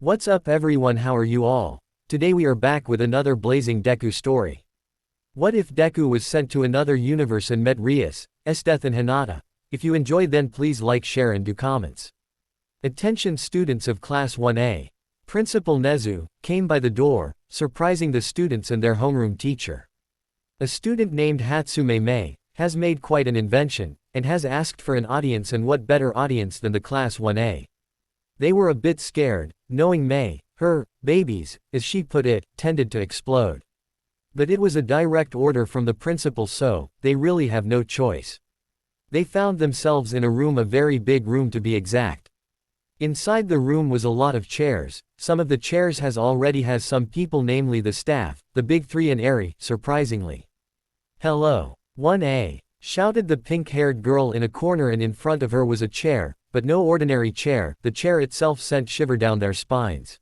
What's up everyone, how are you all? Today we are back with another blazing Deku story. What if Deku was sent to another universe and met Rias, Esdeath and Hinata? If you enjoyed then please like, share and do comments. Attention students of Class 1A. Principal Nezu came by the door, surprising the students and their homeroom teacher. A student named Hatsume Mei has made quite an invention, and has asked for an audience, and what better audience than the Class 1A. They were a bit scared, knowing Mei, her babies, as she put it, tended to explode. But it was a direct order from the principal, so they really have no choice. They found themselves in a room, a very big room to be exact. Inside the room was a lot of chairs. Some of the chairs has some people, namely the staff, the big three and Eri, surprisingly. "Hello, 1A," shouted the pink-haired girl in a corner, and in front of her was a chair, but no ordinary chair. The chair itself sent shiver down their spines.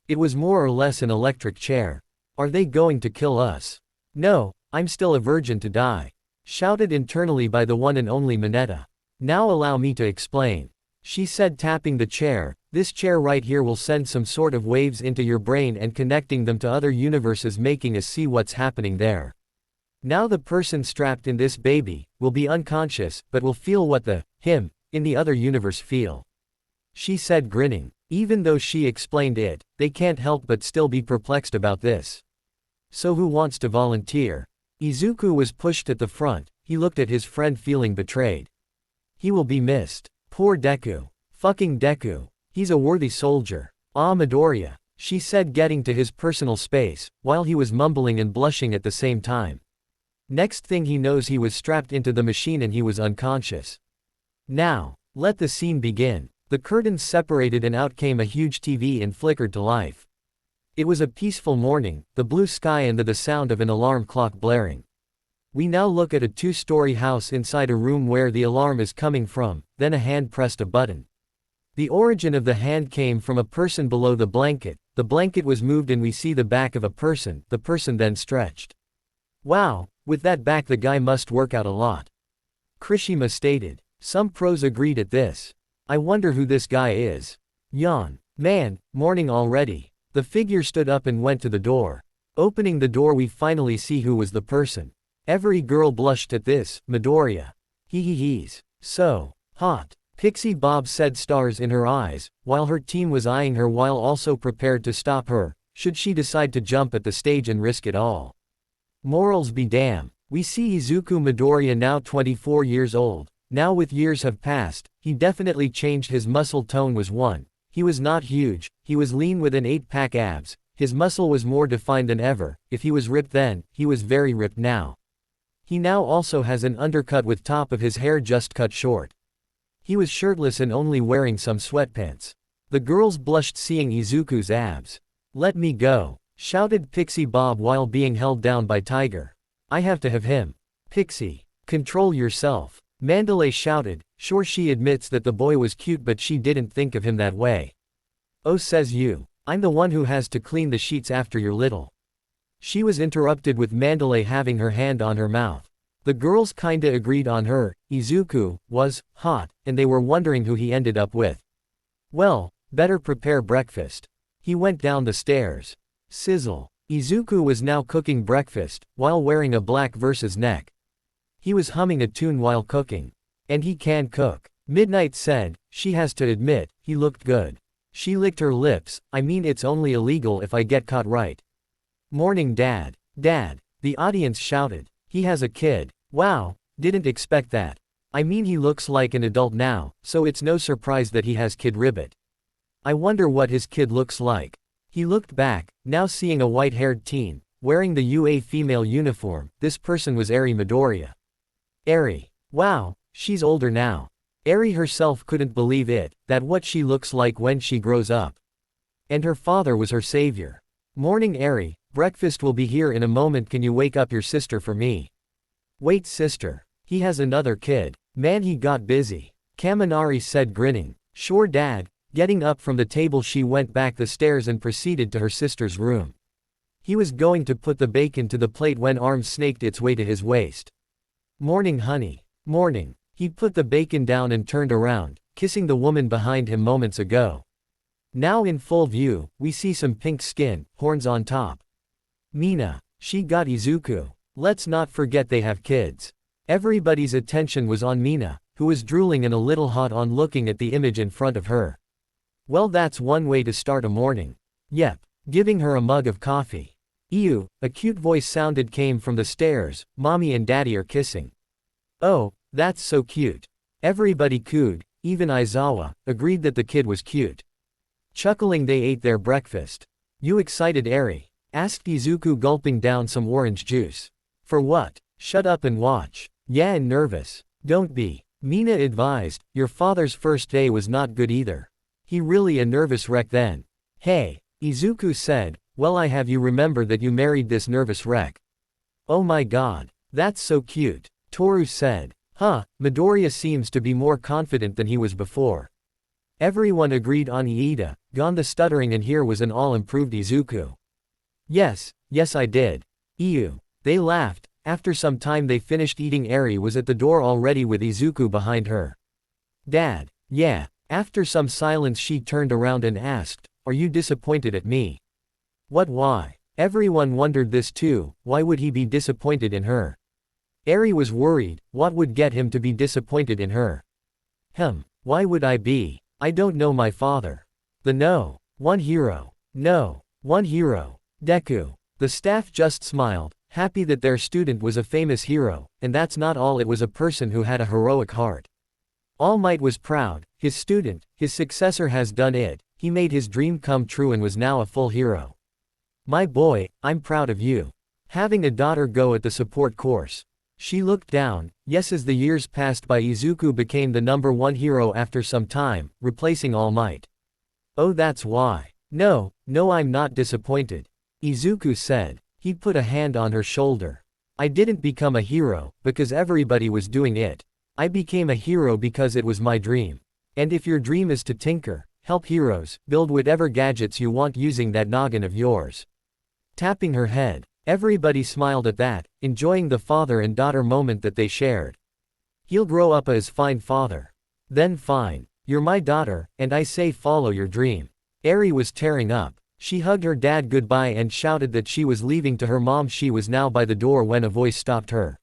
It was more or less an electric chair. "Are they going to kill us?" "No, I'm still a virgin to die," shouted internally by the one and only Mineta. "Now allow me to explain," she said, tapping the chair. "This chair right here will send some sort of waves into your brain and connecting them to other universes, making us see what's happening there. Now the person strapped in this baby will be unconscious, but will feel what the him in the other universe feel," she said, grinning. Even though she explained it, they can't help but still be perplexed about this. "So who wants to volunteer?" Izuku was pushed at the front. He looked at his friend, feeling betrayed. He will be missed. Poor Deku. Fucking Deku. He's a worthy soldier. "Ah, Midoriya," she said, getting to his personal space, while he was mumbling and blushing at the same time. Next thing he knows, he was strapped into the machine and he was unconscious. Now, let the scene begin. The curtains separated and out came a huge TV and flickered to life. It was a peaceful morning, the blue sky and the sound of an alarm clock blaring. We now look at a two-story house inside a room where the alarm is coming from. Then a hand pressed a button. The origin of the hand came from a person below the blanket. The blanket was moved and we see the back of a person. The person then stretched. "Wow, with that back the guy must work out a lot," Kirishima stated. Some pros agreed at this. "I wonder who this guy is." Yawn. "Man, morning already." The figure stood up and went to the door. Opening the door, we finally see who was the person. Every girl blushed at this. "Midoriya. He's so hot." Pixie Bob said, stars in her eyes, while her team was eyeing her while also prepared to stop her, should she decide to jump at the stage and risk it all. Morals be damn. We see Izuku Midoriya, now 24 years old. Now with years have passed, he definitely changed. His muscle tone was one. He was not huge, he was lean with an 8-pack abs. His muscle was more defined than ever. If he was ripped then, he was very ripped now. He now also has an undercut with top of his hair just cut short. He was shirtless and only wearing some sweatpants. The girls blushed seeing Izuku's abs. "Let me go," shouted Pixie Bob while being held down by Tiger. "I have to have him." "Pixie, control yourself," Mandalay shouted. Sure, she admits that the boy was cute, but she didn't think of him that way. "Oh, says you. I'm the one who has to clean the sheets after your little." She was interrupted with Mandalay having her hand on her mouth. The girls kinda agreed on her. Izuku was hot, and they were wondering who he ended up with. Well, better prepare breakfast. He went down the stairs. Sizzle. Izuku was now cooking breakfast, while wearing a black versus neck. He was humming a tune while cooking. And he can cook. Midnight said. She has to admit, he looked good. She licked her lips. "I mean, it's only illegal if I get caught, right?" "Morning, Dad." "Dad," the audience shouted. "He has a kid. Wow, didn't expect that. I mean, he looks like an adult now, so it's no surprise that he has Kid Ribbit. I wonder what his kid looks like." He looked back, now seeing a white-haired teen, wearing the UA female uniform. This person was Eri Midoriya. Eri. Wow, she's older now. Eri herself couldn't believe it, that what she looks like when she grows up. And her father was her savior. "Morning, Eri, breakfast will be here in a moment. Can you wake up your sister for me?" "Wait, sister. He has another kid. Man, he got busy," Kaminari said, grinning. "Sure, Dad." Getting up from the table, she went back the stairs and proceeded to her sister's room. He was going to put the bacon to the plate when arms snaked its way to his waist. "Morning, honey." "Morning." He put the bacon down and turned around, kissing the woman behind him moments ago. Now in full view, we see some pink skin, horns on top. Mina. She got Izuku. Let's not forget they have kids. Everybody's attention was on Mina, who was drooling and a little hot on looking at the image in front of her. Well, that's one way to start a morning. Yep. Giving her a mug of coffee. Ew, a cute voice sounded came from the stairs. Mommy and Daddy are kissing. Oh, that's so cute. Everybody cooed, even Aizawa, agreed that the kid was cute. Chuckling, they ate their breakfast. You excited, Eri? Asked Izuku, gulping down some orange juice. For what? Shut up and watch. Yeah, and nervous. Don't be. Mina advised, your father's first day was not good either. He really a nervous wreck then. Hey, Izuku said, well, I have you remember that you married this nervous wreck. Oh my god. That's so cute. Toru said. Huh, Midoriya seems to be more confident than he was before. Everyone agreed on Iida, gone the stuttering, and here was an all-improved Izuku. Yes I did. Ew. They laughed. After some time they finished eating. Eri was at the door already with Izuku behind her. Dad. Yeah. After some silence she turned around and asked, are you disappointed at me? What, why? Everyone wondered this too, why would he be disappointed in her? Eri was worried, what would get him to be disappointed in her? Why would I be? I don't know my father. No. One hero. No. One hero. Deku. The staff just smiled, happy that their student was a famous hero, and that's not all, it was a person who had a heroic heart. All Might was proud, his student, his successor has done it, he made his dream come true and was now a full hero. My boy, I'm proud of you. Having a daughter go at the support course. She looked down. Yes, as the years passed by, Izuku became the #1 hero after some time, replacing All Might. Oh, that's why. No, I'm not disappointed. Izuku said. He put a hand on her shoulder. I didn't become a hero because everybody was doing it. I became a hero because it was my dream. And if your dream is to tinker, help heroes, build whatever gadgets you want using that noggin of yours. Tapping her head. Everybody smiled at that, enjoying the father and daughter moment that they shared. He'll grow up as fine father. Then fine. You're my daughter, and I say follow your dream. Eri was tearing up. She hugged her dad goodbye and shouted that she was leaving to her mom. She was now by the door when a voice stopped her.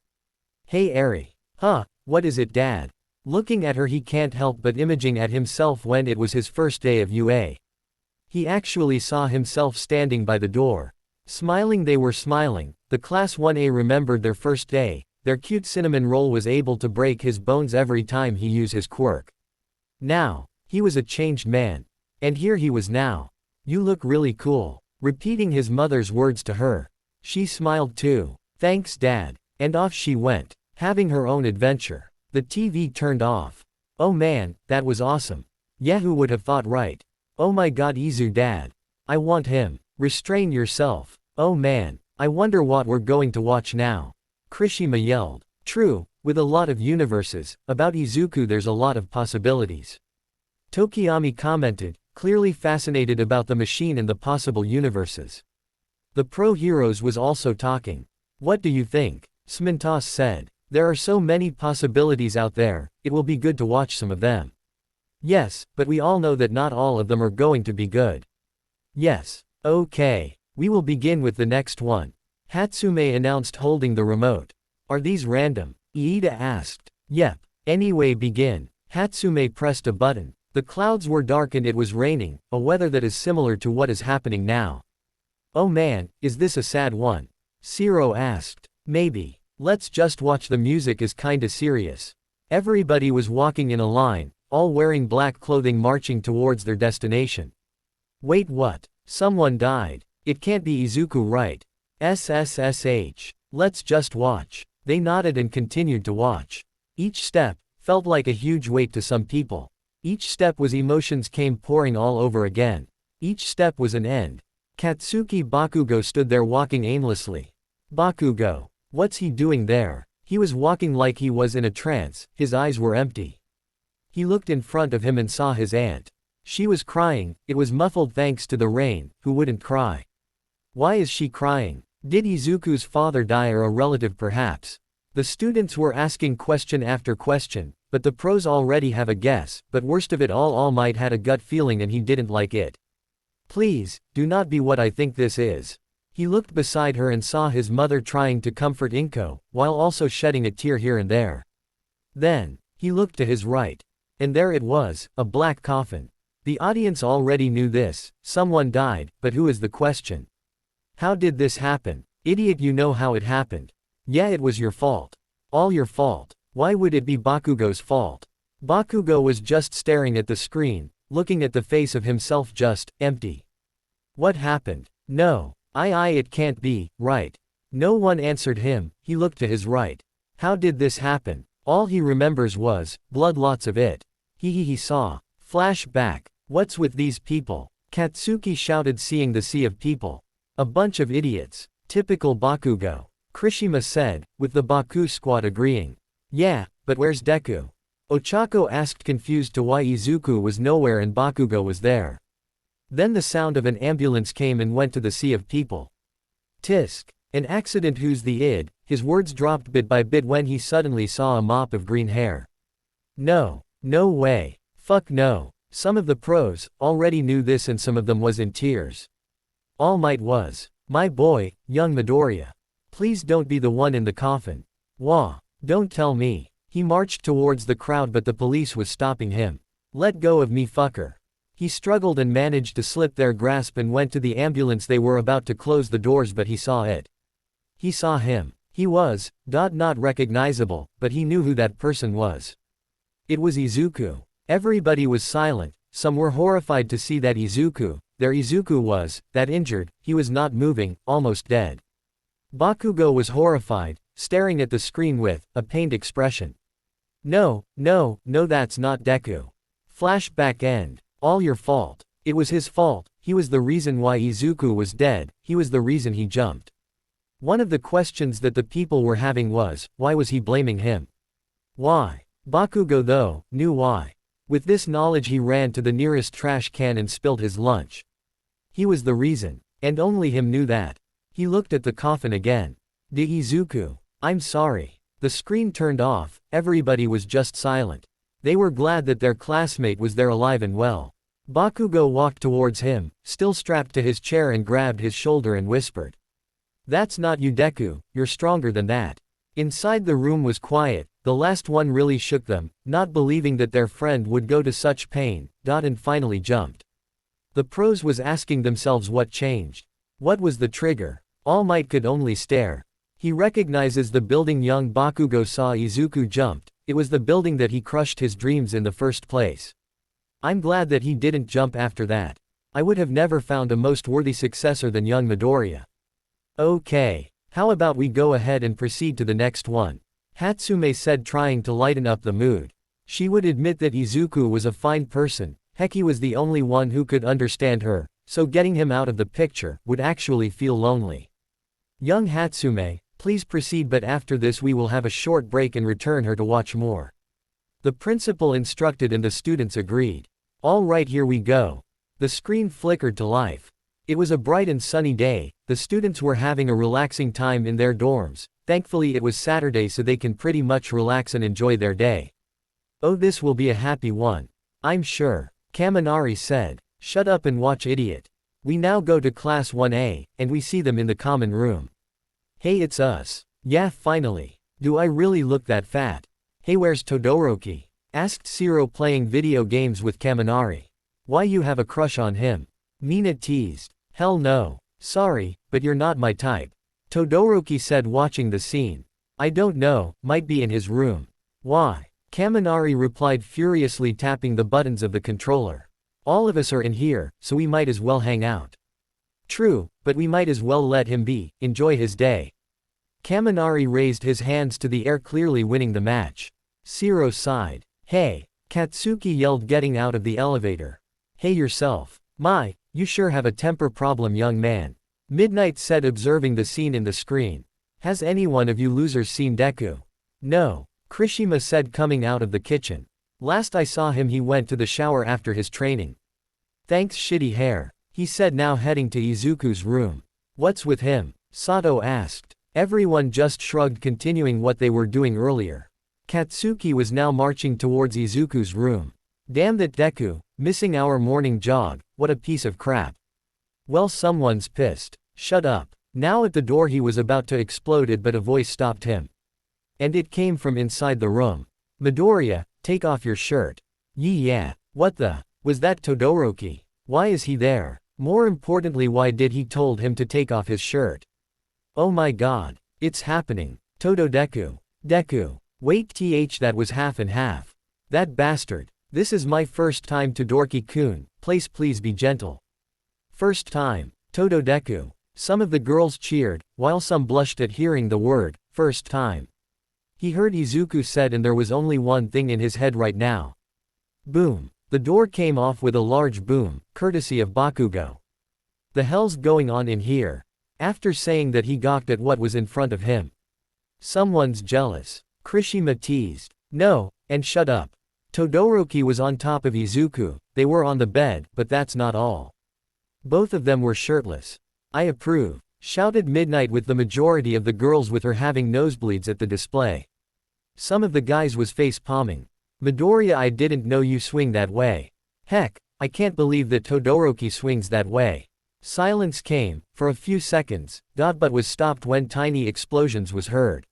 Hey Eri. What is it, Dad? Looking at her, he can't help but imaging at himself when it was his first day of UA. He actually saw himself standing by the door. Smiling, they were smiling. The class 1A remembered their first day. Their cute cinnamon roll was able to break his bones every time he used his quirk. Now, he was a changed man. And here he was now. You look really cool. Repeating his mother's words to her. She smiled too. Thanks, Dad. And off she went, having her own adventure. The TV turned off. Oh man, that was awesome. Yeah, who would have thought, right? Oh my god, Izu, Dad. I want him. Restrain yourself. Oh man, I wonder what we're going to watch now. Kirishima yelled. True, with a lot of universes, about Izuku there's a lot of possibilities. Tokiyami commented, clearly fascinated about the machine and the possible universes. The pro heroes was also talking. What do you think? Smintos said. There are so many possibilities out there, it will be good to watch some of them. Yes, but we all know that not all of them are going to be good. Yes. Okay. We will begin with the next one. Hatsume announced, holding the remote. Are these random? Iida asked. Yep. Anyway, begin. Hatsume pressed a button. The clouds were dark and it was raining, a weather that is similar to what is happening now. Oh man, is this a sad one? Shiro asked. Maybe. Let's just watch, the music is kinda serious. Everybody was walking in a line, all wearing black clothing, marching towards their destination. Wait, what? Someone died. It can't be Izuku, right? SSSH. Let's just watch. They nodded and continued to watch. Each step felt like a huge weight to some people. Each step was emotions came pouring all over again. Each step was an end. Katsuki Bakugo stood there walking aimlessly. Bakugo. What's he doing there? He was walking like he was in a trance, his eyes were empty. He looked in front of him and saw his aunt. She was crying, it was muffled thanks to the rain, who wouldn't cry? Why is she crying? Did Izuku's father die, or a relative perhaps? The students were asking question after question, but the pros already have a guess, but worst of it All Might had a gut feeling and he didn't like it. Please, do not be what I think this is. He looked beside her and saw his mother trying to comfort Inko, while also shedding a tear here and there. Then, he looked to his right. And there it was, a black coffin. The audience already knew this, someone died, but who is the question? How did this happen? Idiot, you know how it happened. Yeah, it was your fault. All your fault. Why would it be Bakugo's fault? Bakugo was just staring at the screen, looking at the face of himself just, empty. What happened? No. It can't be, right. No one answered him, he looked to his right. How did this happen? All he remembers was, blood, lots of it. He saw. Flashback. What's with these people? Katsuki shouted, seeing the sea of people. A bunch of idiots. Typical Bakugo. Kirishima said, with the Baku squad agreeing. Yeah, but where's Deku? Ochako asked, confused to why Izuku was nowhere and Bakugo was there. Then the sound of an ambulance came and went to the sea of people. Tisk. An accident, who's the id? His words dropped bit by bit when he suddenly saw a mop of green hair. No. No way. Fuck no. Some of the pros already knew this and some of them was in tears. All Might was. My boy, young Midoriya. Please don't be the one in the coffin. Wah. Don't tell me. He marched towards the crowd but the police was stopping him. Let go of me, fucker. He struggled and managed to slip their grasp and went to the ambulance. They were about to close the doors but he saw it. He saw him. He was, not recognizable, but he knew who that person was. It was Izuku. Everybody was silent, some were horrified to see that Izuku, their Izuku was, that injured, he was not moving, almost dead. Bakugo was horrified, staring at the screen with a pained expression. No, that's not Deku. Flashback end. All your fault. It was his fault, he was the reason why Izuku was dead, he was the reason he jumped. One of the questions that the people were having was, why was he blaming him? Why? Bakugo, though, knew why. With this knowledge he ran to the nearest trash can and spilled his lunch. He was the reason, and only him knew that. He looked at the coffin again. De Izuku. I'm sorry. The screen turned off, everybody was just silent. They were glad that their classmate was there alive and well. Bakugo walked towards him, still strapped to his chair, and grabbed his shoulder and whispered. That's not you, Deku, you're stronger than that. Inside the room was quiet, the last one really shook them, not believing that their friend would go to such pain, and finally jumped. The pros was asking themselves what changed. What was the trigger? All Might could only stare. He recognizes the building young Bakugo saw Izuku jumped, it was the building that he crushed his dreams in the first place. I'm glad that he didn't jump after that. I would have never found a most worthy successor than young Midoriya. Okay. How about we go ahead and proceed to the next one? Hatsume said, trying to lighten up the mood. She would admit that Izuku was a fine person, heck, he was the only one who could understand her, so getting him out of the picture would actually feel lonely. Young Hatsume, please proceed, but after this we will have a short break and return her to watch more. The principal instructed and the students agreed. All right, here we go. The screen flickered to life. It was a bright and sunny day, the students were having a relaxing time in their dorms, thankfully it was Saturday so they can pretty much relax and enjoy their day. Oh, this will be a happy one. I'm sure. Kaminari said. Shut up and watch, idiot. We now go to class 1A, and we see them in the common room. Hey, it's us. Yeah, finally. Do I really look that fat? Hey, where's Todoroki? Asked Shiro, playing video games with Kaminari. Why, you have a crush on him? Mina teased. Hell no. Sorry, but you're not my type. Todoroki said, watching the scene. I don't know, might be in his room. Why? Kaminari replied, furiously tapping the buttons of the controller. All of us are in here, so we might as well hang out. True, but we might as well let him be, enjoy his day. Kaminari raised his hands to the air, clearly winning the match. Shiro sighed. Hey! Katsuki yelled, getting out of the elevator. Hey yourself. My, you sure have a temper problem, young man. Midnight said, observing the scene in the screen. Has any one of you losers seen Deku? No. Kirishima said, coming out of the kitchen. Last I saw him he went to the shower after his training. Thanks, shitty hair. He said, now heading to Izuku's room. What's with him? Sato asked. Everyone just shrugged, continuing what they were doing earlier. Katsuki was now marching towards Izuku's room. Damn that Deku, missing our morning jog, what a piece of crap. Well, someone's pissed. Shut up. Now at the door he was about to explode but a voice stopped him. And it came from inside the room. Midoriya, take off your shirt. Yeah. What the? Was that Todoroki? Why is he there? More importantly, why did he told him to take off his shirt? Oh my god. It's happening. Deku. Deku. Wait that was half and half. That bastard. This is my first time Todoroki-kun, please be gentle. First time. Deku. Some of the girls cheered, while some blushed at hearing the word, first time. He heard Izuku said and there was only one thing in his head right now. Boom. The door came off with a large boom, courtesy of Bakugo. The hell's going on in here? After saying that he gawked at what was in front of him. Someone's jealous. Kirishima teased. No, and shut up. Todoroki was on top of Izuku, they were on the bed, but that's not all. Both of them were shirtless. I approve, shouted Midnight with the majority of the girls with her having nosebleeds at the display. Some of the guys was face palming. Midoriya, I didn't know you swing that way. Heck, I can't believe that Todoroki swings that way. Silence came, for a few seconds, but was stopped when tiny explosions was heard.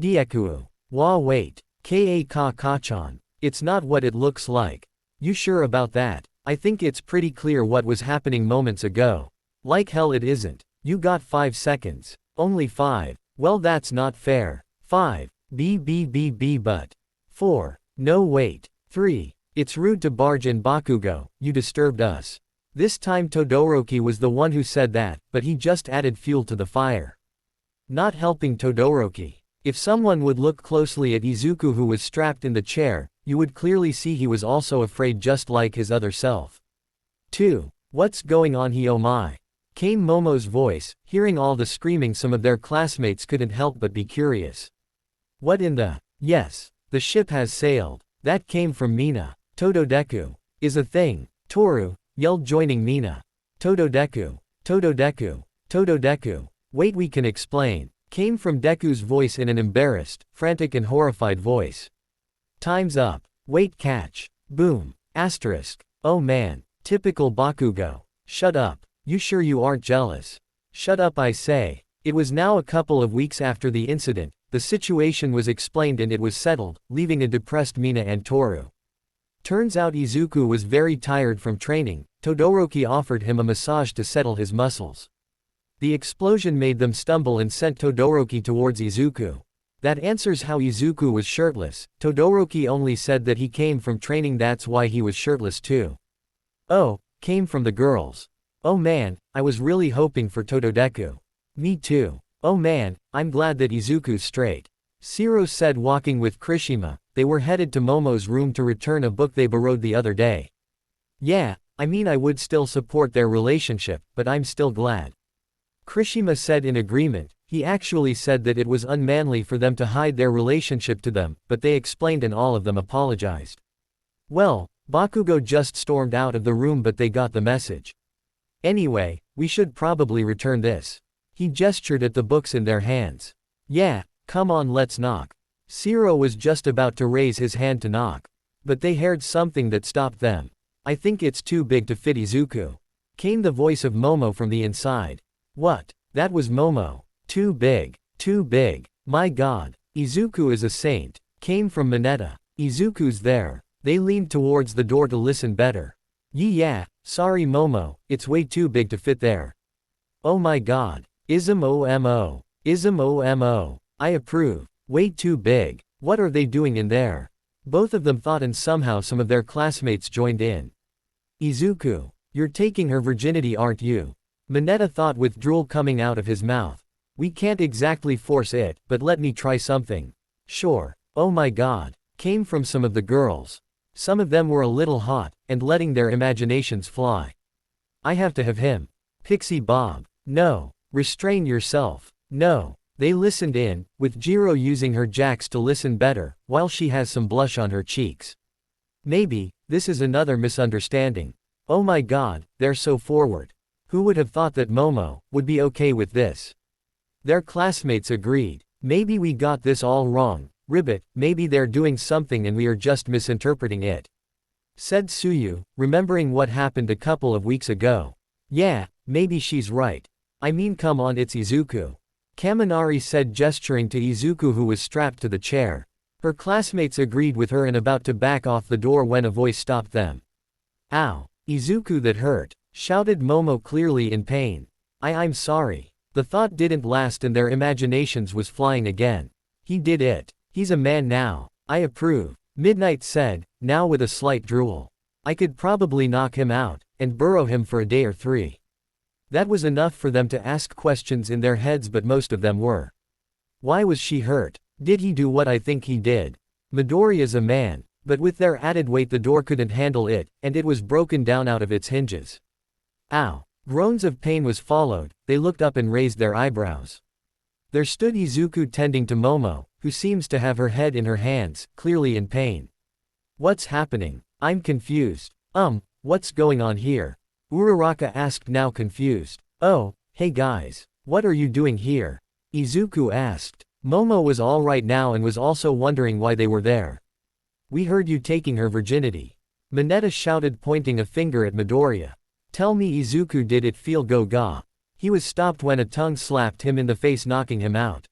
Deku. Wah wait. Ka-ka-chan. It's not what it looks like. You sure about that? I think it's pretty clear what was happening moments ago. Like hell it isn't. You got 5 seconds. Only 5. Well, that's not fair. 5. But. 4. No wait. 3. It's rude to barge in Bakugo, you disturbed us. This time Todoroki was the one who said that, but he just added fuel to the fire. Not helping Todoroki. If someone would look closely at Izuku who was strapped in the chair, you would clearly see he was also afraid just like his other self. 2. What's going on here, oh my? Came Momo's voice. Hearing all the screaming, some of their classmates couldn't help but be curious. What in the? Yes. The ship has sailed. That came from Mina. Deku. Is a thing. Toru yelled joining Mina. Deku. Deku. Wait, we can explain. Came from Deku's voice in an embarrassed, frantic and horrified voice. Time's up. Wait, catch. Boom. Asterisk. Oh man. Typical Bakugo. Shut up. You sure you aren't jealous? Shut up, I say. It was now a couple of weeks after the incident, the situation was explained and it was settled, leaving a depressed Mina and Toru. Turns out Izuku was very tired from training. Todoroki offered him a massage to settle his muscles. The explosion made them stumble and sent Todoroki towards Izuku. That answers how Izuku was shirtless. Todoroki only said that he came from training, that's why he was shirtless too. Oh, came from the girls. Oh man, I was really hoping for Deku. Me too. Oh man, I'm glad that Izuku's straight. Shiro said walking with Kirishima. They were headed to Momo's room to return a book they borrowed the other day. Yeah, I mean I would still support their relationship, but I'm still glad. Kirishima said in agreement. He actually said that it was unmanly for them to hide their relationship to them, but they explained and all of them apologized. Well, Bakugo just stormed out of the room, but they got the message. Anyway, we should probably return this. He gestured at the books in their hands. Yeah, come on, let's knock. Shiro was just about to raise his hand to knock. But they heard something that stopped them. I think it's too big to fit Izuku. Came the voice of Momo from the inside. What? That was Momo. Too big. Too big. My god. Izuku is a saint. Came from Mineta. Izuku's there. They leaned towards the door to listen better. Yeah, sorry Momo, it's way too big to fit there. Oh my god. Ism OMO. Ism OMO. I approve. Way too big. What are they doing in there? Both of them thought and somehow some of their classmates joined in. Izuku, you're taking her virginity, aren't you? Mineta thought with drool coming out of his mouth. We can't exactly force it, but let me try something. Sure. Oh my god. Came from some of the girls. Some of them were a little hot, and letting their imaginations fly. I have to have him. Pixie Bob. No. Restrain yourself. No. They listened in, with Jiro using her jacks to listen better, while she has some blush on her cheeks. Maybe, this is another misunderstanding. Oh my god, they're so forward. Who would have thought that Momo would be okay with this? Their classmates agreed. Maybe we got this all wrong. Ribbit, maybe they're doing something and we are just misinterpreting it. Said Suyu, remembering what happened a couple of weeks ago. Yeah, maybe she's right. I mean come on, it's Izuku. Kaminari said, gesturing to Izuku who was strapped to the chair. Her classmates agreed with her and about to back off the door when a voice stopped them. Ow! Izuku, that hurt, shouted Momo, clearly in pain. I'm sorry. The thought didn't last and their imaginations was flying again. He did it. He's a man now. I approve. Midnight said, now with a slight drool. I could probably knock him out, and burrow him for a day or 3. That was enough for them to ask questions in their heads, but most of them were. Why was she hurt? Did he do what I think he did? Midoriya's a man, but with their added weight the door couldn't handle it, and it was broken down out of its hinges. Ow! Groans of pain was followed. They looked up and raised their eyebrows. There stood Izuku tending to Momo, who seems to have her head in her hands, clearly in pain. What's happening? I'm confused. What's going on here? Uraraka asked, now confused. Oh, hey guys. What are you doing here? Izuku asked. Momo was alright now and was also wondering why they were there. We heard you taking her virginity. Mineta shouted, pointing a finger at Midoriya. Tell me, Izuku, did it feel go-ga? He was stopped when a tongue slapped him in the face, knocking him out.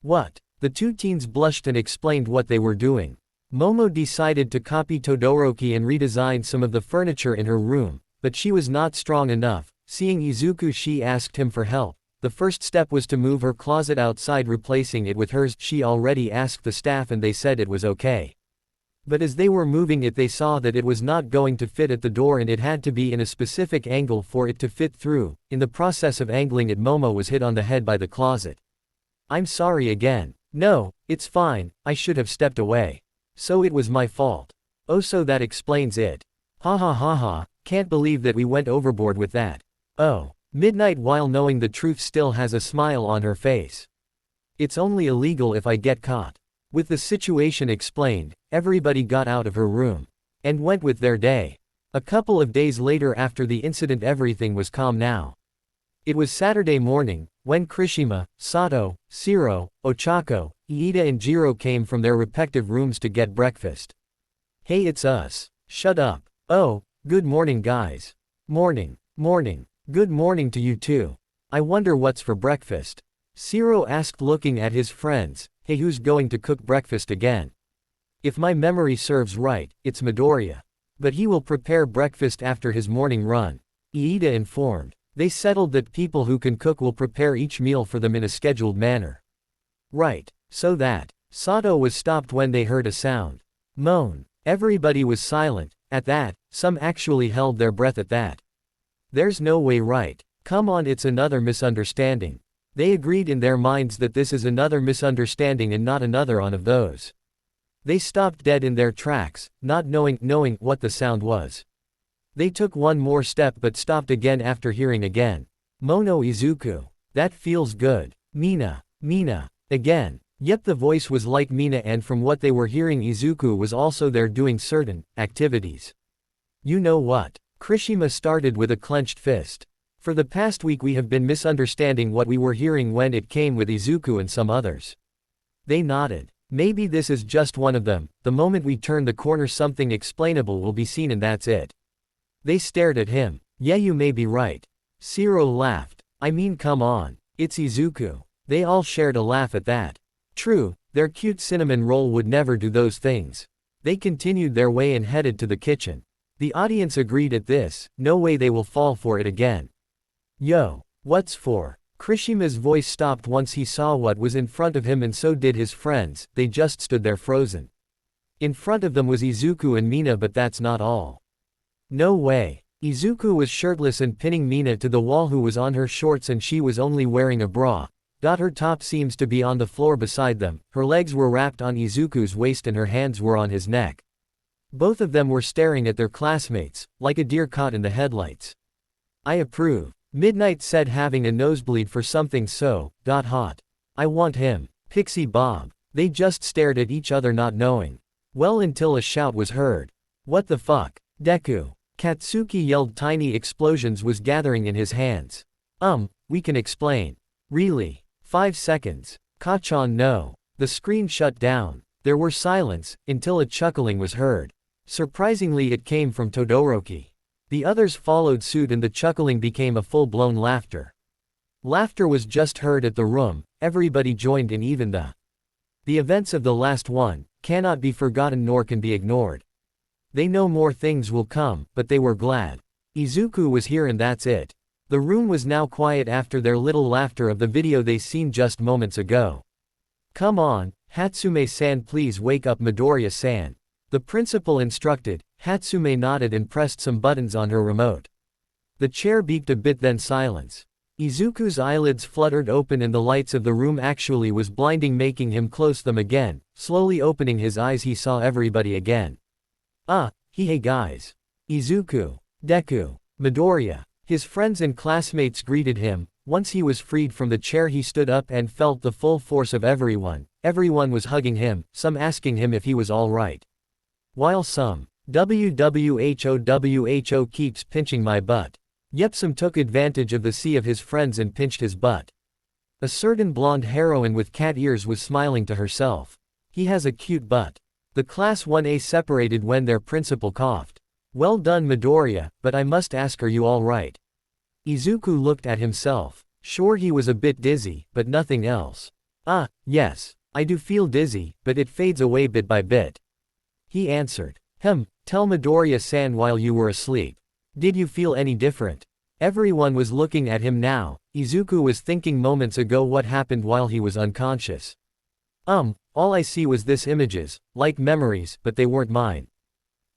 What? The two teens blushed and explained what they were doing. Momo decided to copy Todoroki and redesign some of the furniture in her room, but she was not strong enough. Seeing Izuku, she asked him for help. The first step was to move her closet outside, replacing it with hers. She already asked the staff and they said it was okay. But as they were moving it, they saw that it was not going to fit at the door and it had to be in a specific angle for it to fit through. In the process of angling it, Momo was hit on the head by the closet. I'm sorry again. No, it's fine, I should have stepped away. So it was my fault. Oh, so that explains it. Ha ha ha ha, can't believe that we went overboard with that. Oh. Midnight, while knowing the truth, still has a smile on her face. It's only illegal if I get caught. With the situation explained, everybody got out of her room and went with their day. A couple of days later, after the incident, everything was calm now. It was Saturday morning, when Kirishima, Sato, Shiro, Ochako, Iida and Jiro came from their respective rooms to get breakfast. Hey, it's us. Shut up. Oh, good morning guys. Morning. Good morning to you too. I wonder what's for breakfast. Shiro asked, looking at his friends. Hey, who's going to cook breakfast again? If my memory serves right, it's Midoriya. But he will prepare breakfast after his morning run. Iida informed. They settled that people who can cook will prepare each meal for them in a scheduled manner. Right. So that. Sato was stopped when they heard a sound. Moan. Everybody was silent. At that, some actually held their breath at that. There's no way, right? Come on, it's another misunderstanding. They agreed in their minds that this is another misunderstanding and not another one of those. They stopped dead in their tracks, not knowing what the sound was. They took one more step but stopped again after hearing again. Mono Izuku. That feels good. Mina. Again. Yep, the voice was like Mina, and from what they were hearing, Izuku was also there doing certain activities. You know what? Kirishima started with a clenched fist. For the past week we have been misunderstanding what we were hearing when it came with Izuku and some others. They nodded. Maybe this is just one of them. The moment we turn the corner something explainable will be seen and that's it. They stared at him. Yeah, you may be right. Shiro laughed. I mean, come on. It's Izuku. They all shared a laugh at that. True, their cute cinnamon roll would never do those things. They continued their way and headed to the kitchen. The audience agreed at this. No way they will fall for it again. Yo, what's for? Kirishima's voice stopped once he saw what was in front of him, and so did his friends. They just stood there frozen. In front of them was Izuku and Mina, but that's not all. No way. Izuku was shirtless and pinning Mina to the wall, who was on her shorts and she was only wearing a bra. Her top seems to be on the floor beside them. Her legs were wrapped on Izuku's waist and her hands were on his neck. Both of them were staring at their classmates, like a deer caught in the headlights. I approve. Midnight said, having a nosebleed for something so hot. I want him. Pixie Bob. They just stared at each other, not knowing. Well, until a shout was heard. What the fuck? Deku. Katsuki yelled. Tiny explosions was gathering in his hands. We can explain. Really? 5 seconds. Kachan, no. The screen shut down. There were silence, until a chuckling was heard. Surprisingly it came from Todoroki. The others followed suit and the chuckling became a full-blown laughter. Laughter was just heard at the room, everybody joined in, even the events of the last one cannot be forgotten nor can be ignored. They know more things will come, but they were glad Izuku was here and that's it. The room was now quiet after their little laughter of the video they seen just moments ago. Come on, Hatsume-san, please wake up Midoriya-san. The principal instructed. Hatsume nodded and pressed some buttons on her remote. The chair beeped a bit, then silence. Izuku's eyelids fluttered open and the lights of the room actually was blinding, making him close them again. Slowly opening his eyes he saw everybody again. Hey guys. Izuku. Deku. Midoriya. His friends and classmates greeted him. Once he was freed from the chair he stood up and felt the full force of everyone. Everyone was hugging him, some asking him if he was alright. While some, WHO keeps pinching my butt. Yep, some took advantage of the sea of his friends and pinched his butt. A certain blonde heroine with cat ears was smiling to herself. He has a cute butt. The class 1A separated when their principal coughed. Well done Midoriya, but I must ask, are you alright? Izuku looked at himself. Sure, he was a bit dizzy, but nothing else. Yes. I do feel dizzy, but it fades away bit by bit. He answered. Tell Midoriya-san while you were asleep. Did you feel any different? Everyone was looking at him now. Izuku was thinking moments ago what happened while he was unconscious. All I see was this images, like memories, but they weren't mine.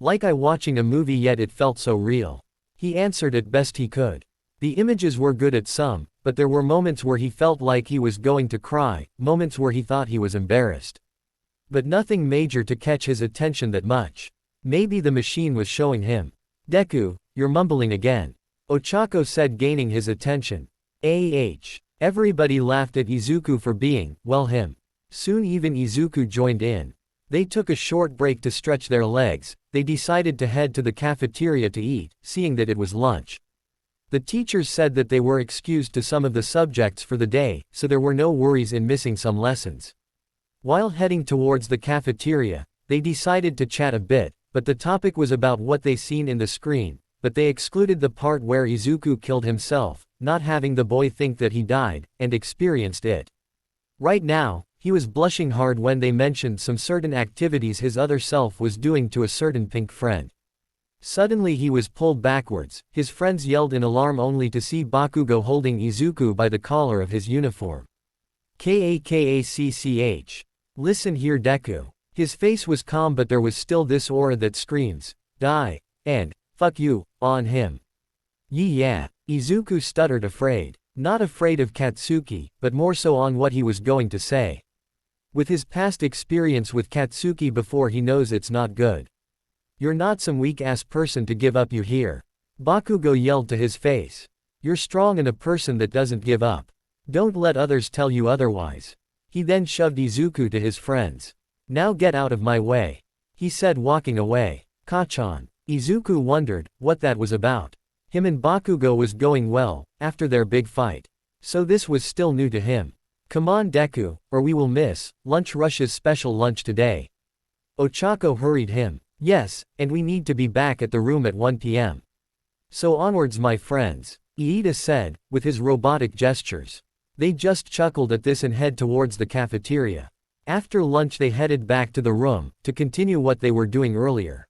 Like I watching a movie, yet it felt so real. He answered it best he could. The images were good at some, but there were moments where he felt like he was going to cry, moments where he thought he was embarrassed. But nothing major to catch his attention that much. Maybe the machine was showing him. Deku, you're mumbling again. Ochako said, gaining his attention. Everybody laughed at Izuku for being, well, him. Soon even Izuku joined in. They took a short break to stretch their legs. They decided to head to the cafeteria to eat, seeing that it was lunch. The teachers said that they were excused to some of the subjects for the day, so there were no worries in missing some lessons. While heading towards the cafeteria, they decided to chat a bit, but the topic was about what they seen in the screen, but they excluded the part where Izuku killed himself, not having the boy think that he died, and experienced it. Right now, he was blushing hard when they mentioned some certain activities his other self was doing to a certain pink friend. Suddenly he was pulled backwards, his friends yelled in alarm only to see Bakugo holding Izuku by the collar of his uniform. Kakacch. Listen here Deku. His face was calm but there was still this aura that screams, die, and, fuck you, on him. Yeah. Izuku stuttered, afraid. Not afraid of Katsuki, but more so on what he was going to say. With his past experience with Katsuki before, he knows it's not good. You're not some weak-ass person to give up, you hear? Bakugo yelled to his face. You're strong and a person that doesn't give up. Don't let others tell you otherwise. He then shoved Izuku to his friends. Now get out of my way, he said, walking away. Kachan. Izuku wondered what that was about. Him and Bakugo was going well, after their big fight. So this was still new to him. Come on Deku, or we will miss Lunch Rush's special lunch today. Ochako hurried him. Yes, and we need to be back at the room at 1 p.m. So onwards my friends, Iida said, with his robotic gestures. They just chuckled at this and head towards the cafeteria. After lunch they headed back to the room, to continue what they were doing earlier.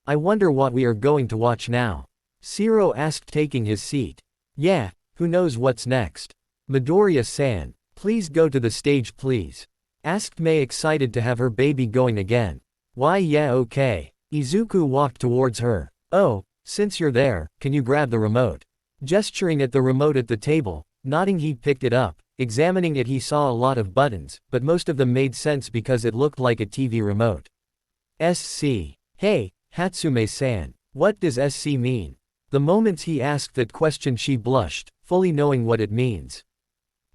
I wonder what we are going to watch now? Shiro asked, taking his seat. Yeah, who knows what's next? Midoriya-san, please go to the stage please. Asked Mei, excited to have her baby going again. Why yeah, okay. Izuku walked towards her. Oh, since you're there, can you grab the remote? Gesturing at the remote at the table, nodding he picked it up. Examining it he saw a lot of buttons, but most of them made sense because it looked like a TV remote. SC. Hey, Hatsume-san, what does SC mean? The moment he asked that question she blushed, fully knowing what it means.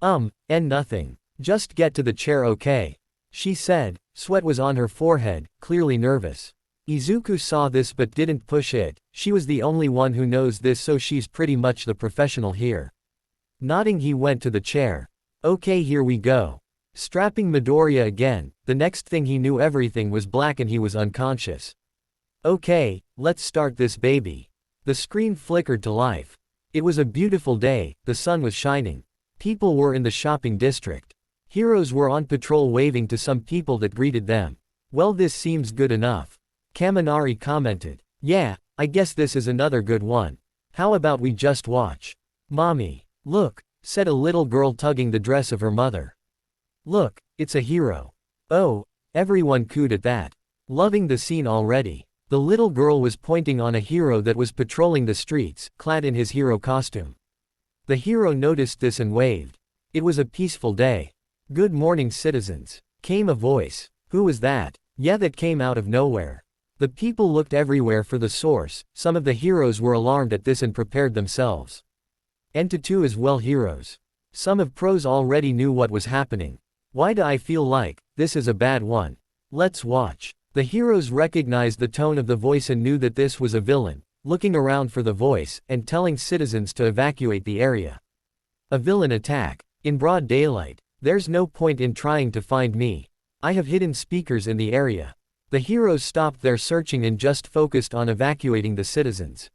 And nothing. Just get to the chair, okay? She said. Sweat was on her forehead, clearly nervous. Izuku saw this but didn't push it. She was the only one who knows this, so she's pretty much the professional here. Nodding he went to the chair. Okay, here we go. Strapping Midoriya again, the next thing he knew everything was black and he was unconscious. Okay, let's start this baby. The screen flickered to life. It was a beautiful day, the sun was shining. People were in the shopping district. Heroes were on patrol waving to some people that greeted them. Well, this seems good enough. Kaminari commented. Yeah, I guess this is another good one. How about we just watch? Mommy. Look, said a little girl tugging the dress of her mother. Look, it's a hero. Oh, everyone cooed at that. Loving the scene already. The little girl was pointing on a hero that was patrolling the streets, clad in his hero costume. The hero noticed this and waved. It was a peaceful day. Good morning, citizens. Came a voice. Who was that? Yeah, that came out of nowhere. The people looked everywhere for the source. Some of the heroes were alarmed at this and prepared themselves. And to two as well heroes. Some of pros already knew what was happening. Why do I feel like this is a bad one? Let's watch. The heroes recognized the tone of the voice and knew that this was a villain, looking around for the voice and telling citizens to evacuate the area. A villain attack. In broad daylight. There's no point in trying to find me. I have hidden speakers in the area. The heroes stopped their searching and just focused on evacuating the citizens.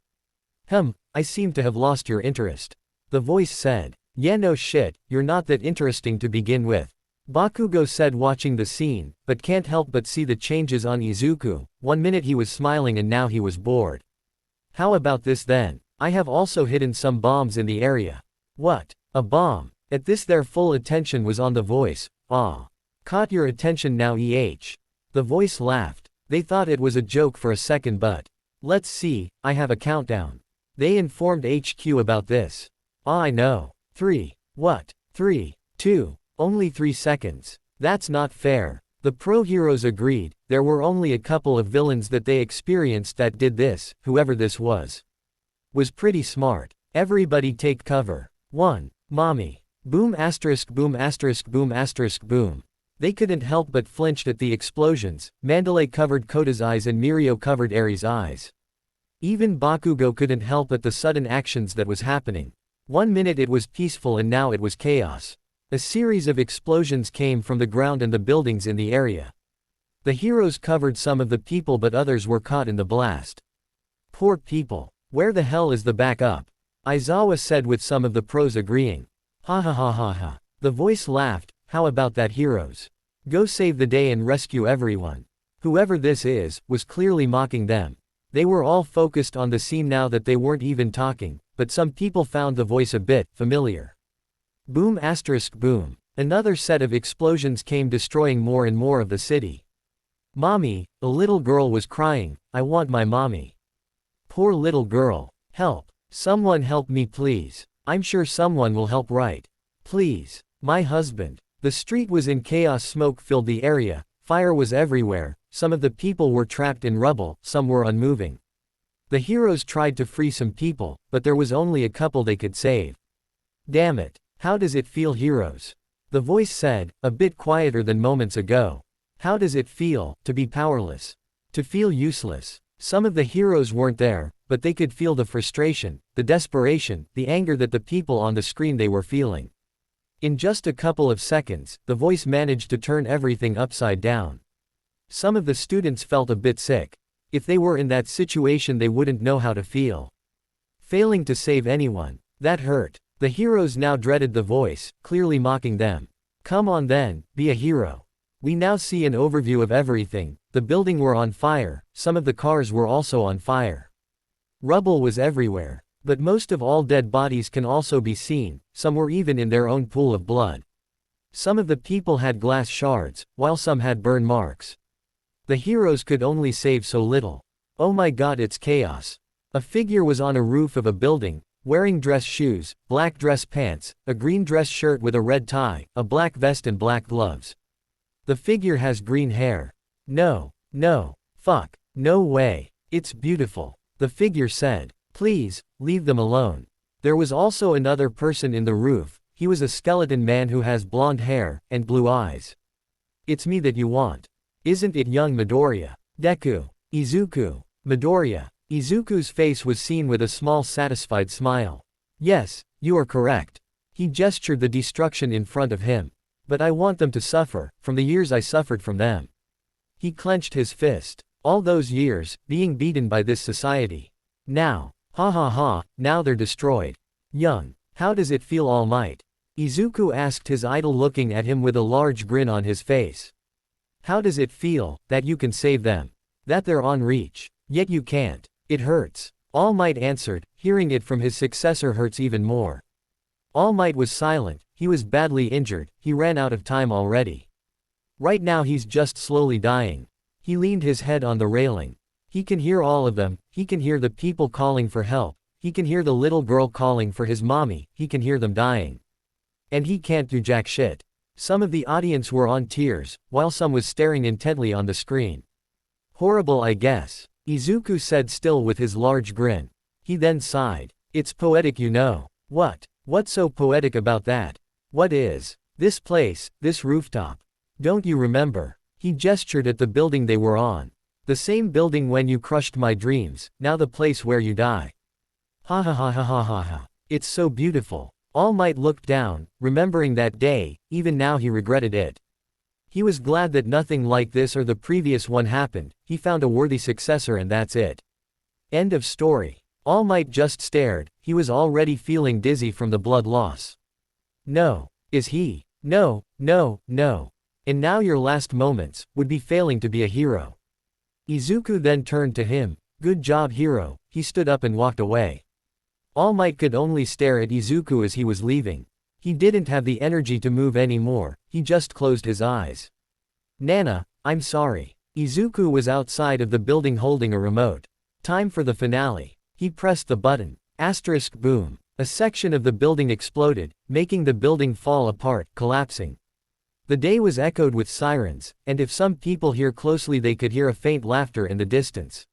I seem to have lost your interest. The voice said. Yeah, no shit, you're not that interesting to begin with. Bakugo said, watching the scene, but can't help but see the changes on Izuku. 1 minute he was smiling and now he was bored. How about this then? I have also hidden some bombs in the area. What? A bomb? At this their full attention was on the voice. Ah. Caught your attention now, The voice laughed. They thought it was a joke for a second, but let's see, I have a countdown. They informed HQ about this. I know. 3. What? 3, 2. Only 3 seconds. That's not fair. The pro heroes agreed. There were only a couple of villains that they experienced that did this. Whoever this was pretty smart. Everybody take cover. 1. Mommy. Boom asterisk boom asterisk boom asterisk boom. They couldn't help but flinched at the explosions. Mandalay covered Kota's eyes and Mirio covered Eri's eyes. Even Bakugo couldn't help at the sudden actions that was happening. 1 minute it was peaceful and now it was chaos. A series of explosions came from the ground and the buildings in the area. The heroes covered some of the people but others were caught in the blast. Poor people. Where the hell is the backup? Aizawa said with some of the pros agreeing. Ha ha ha ha ha. The voice laughed. How about that, heroes? Go save the day and rescue everyone. Whoever this is, was clearly mocking them. They were all focused on the scene now that they weren't even talking, but some people found the voice a bit familiar. Boom asterisk boom. Another set of explosions came, destroying more and more of the city. Mommy, a little girl was crying. I want my mommy. Poor little girl. Help. Someone help me please. I'm sure someone will help, right? Please. My husband. The street was in chaos, smoke filled the area, fire was everywhere, some of the people were trapped in rubble, some were unmoving. The heroes tried to free some people, but there was only a couple they could save. Damn it. How does it feel, heroes? The voice said, a bit quieter than moments ago. How does it feel, to be powerless? To feel useless? Some of the heroes weren't there, but they could feel the frustration, the desperation, the anger that the people on the screen they were feeling. In just a couple of seconds, the voice managed to turn everything upside down. Some of the students felt a bit sick. If they were in that situation they wouldn't know how to feel. Failing to save anyone. That hurt. The heroes now dreaded the voice, clearly mocking them. Come on then, be a hero. We now see an overview of everything. The building were on fire, some of the cars were also on fire. Rubble was everywhere. But most of all dead bodies can also be seen, some were even in their own pool of blood. Some of the people had glass shards, while some had burn marks. The heroes could only save so little. Oh my god, it's chaos. A figure was on a roof of a building, wearing dress shoes, black dress pants, a green dress shirt with a red tie, a black vest and black gloves. The figure has green hair. No, fuck, no way, it's beautiful. The figure said. Please, leave them alone. There was also another person in the roof. He was a skeleton man who has blonde hair and blue eyes. It's me that you want. Isn't it young Midoriya? Deku. Izuku. Midoriya. Izuku's face was seen with a small satisfied smile. Yes, you are correct. He gestured the destruction in front of him. But I want them to suffer, from the years I suffered from them. He clenched his fist. All those years, being beaten by this society. Now, ha ha ha, now they're destroyed. Young, how does it feel, All Might? Izuku asked his idol, looking at him with a large grin on his face. How does it feel, that you can save them? That they're on reach, yet you can't? It hurts. All Might answered, hearing it from his successor hurts even more. All Might was silent, he was badly injured, he ran out of time already. Right now he's just slowly dying. He leaned his head on the railing. He can hear all of them, he can hear the people calling for help, he can hear the little girl calling for his mommy, he can hear them dying. And he can't do jack shit. Some of the audience were on tears, while some was staring intently on the screen. Horrible, I guess, Izuku said, still with his large grin. He then sighed. It's poetic, you know. What? What's so poetic about that? What is? This place, this rooftop. Don't you remember? He gestured at the building they were on. The same building when you crushed my dreams, now the place where you die. Ha ha ha ha ha ha ha. It's so beautiful. All Might looked down, remembering that day, even now he regretted it. He was glad that nothing like this or the previous one happened, he found a worthy successor and that's it. End of story. All Might just stared, he was already feeling dizzy from the blood loss. No. Is he? No, no, no. And now your last moments, would be failing to be a hero. Izuku then turned to him. Good job, hero. He stood up and walked away. All Might could only stare at Izuku as he was leaving. He didn't have the energy to move anymore, he just closed his eyes. Nana, I'm sorry. Izuku was outside of the building holding a remote. Time for the finale. He pressed the button. Asterisk boom. A section of the building exploded, making the building fall apart, collapsing. The day was echoed with sirens, and if some people hear closely they could hear a faint laughter in the distance.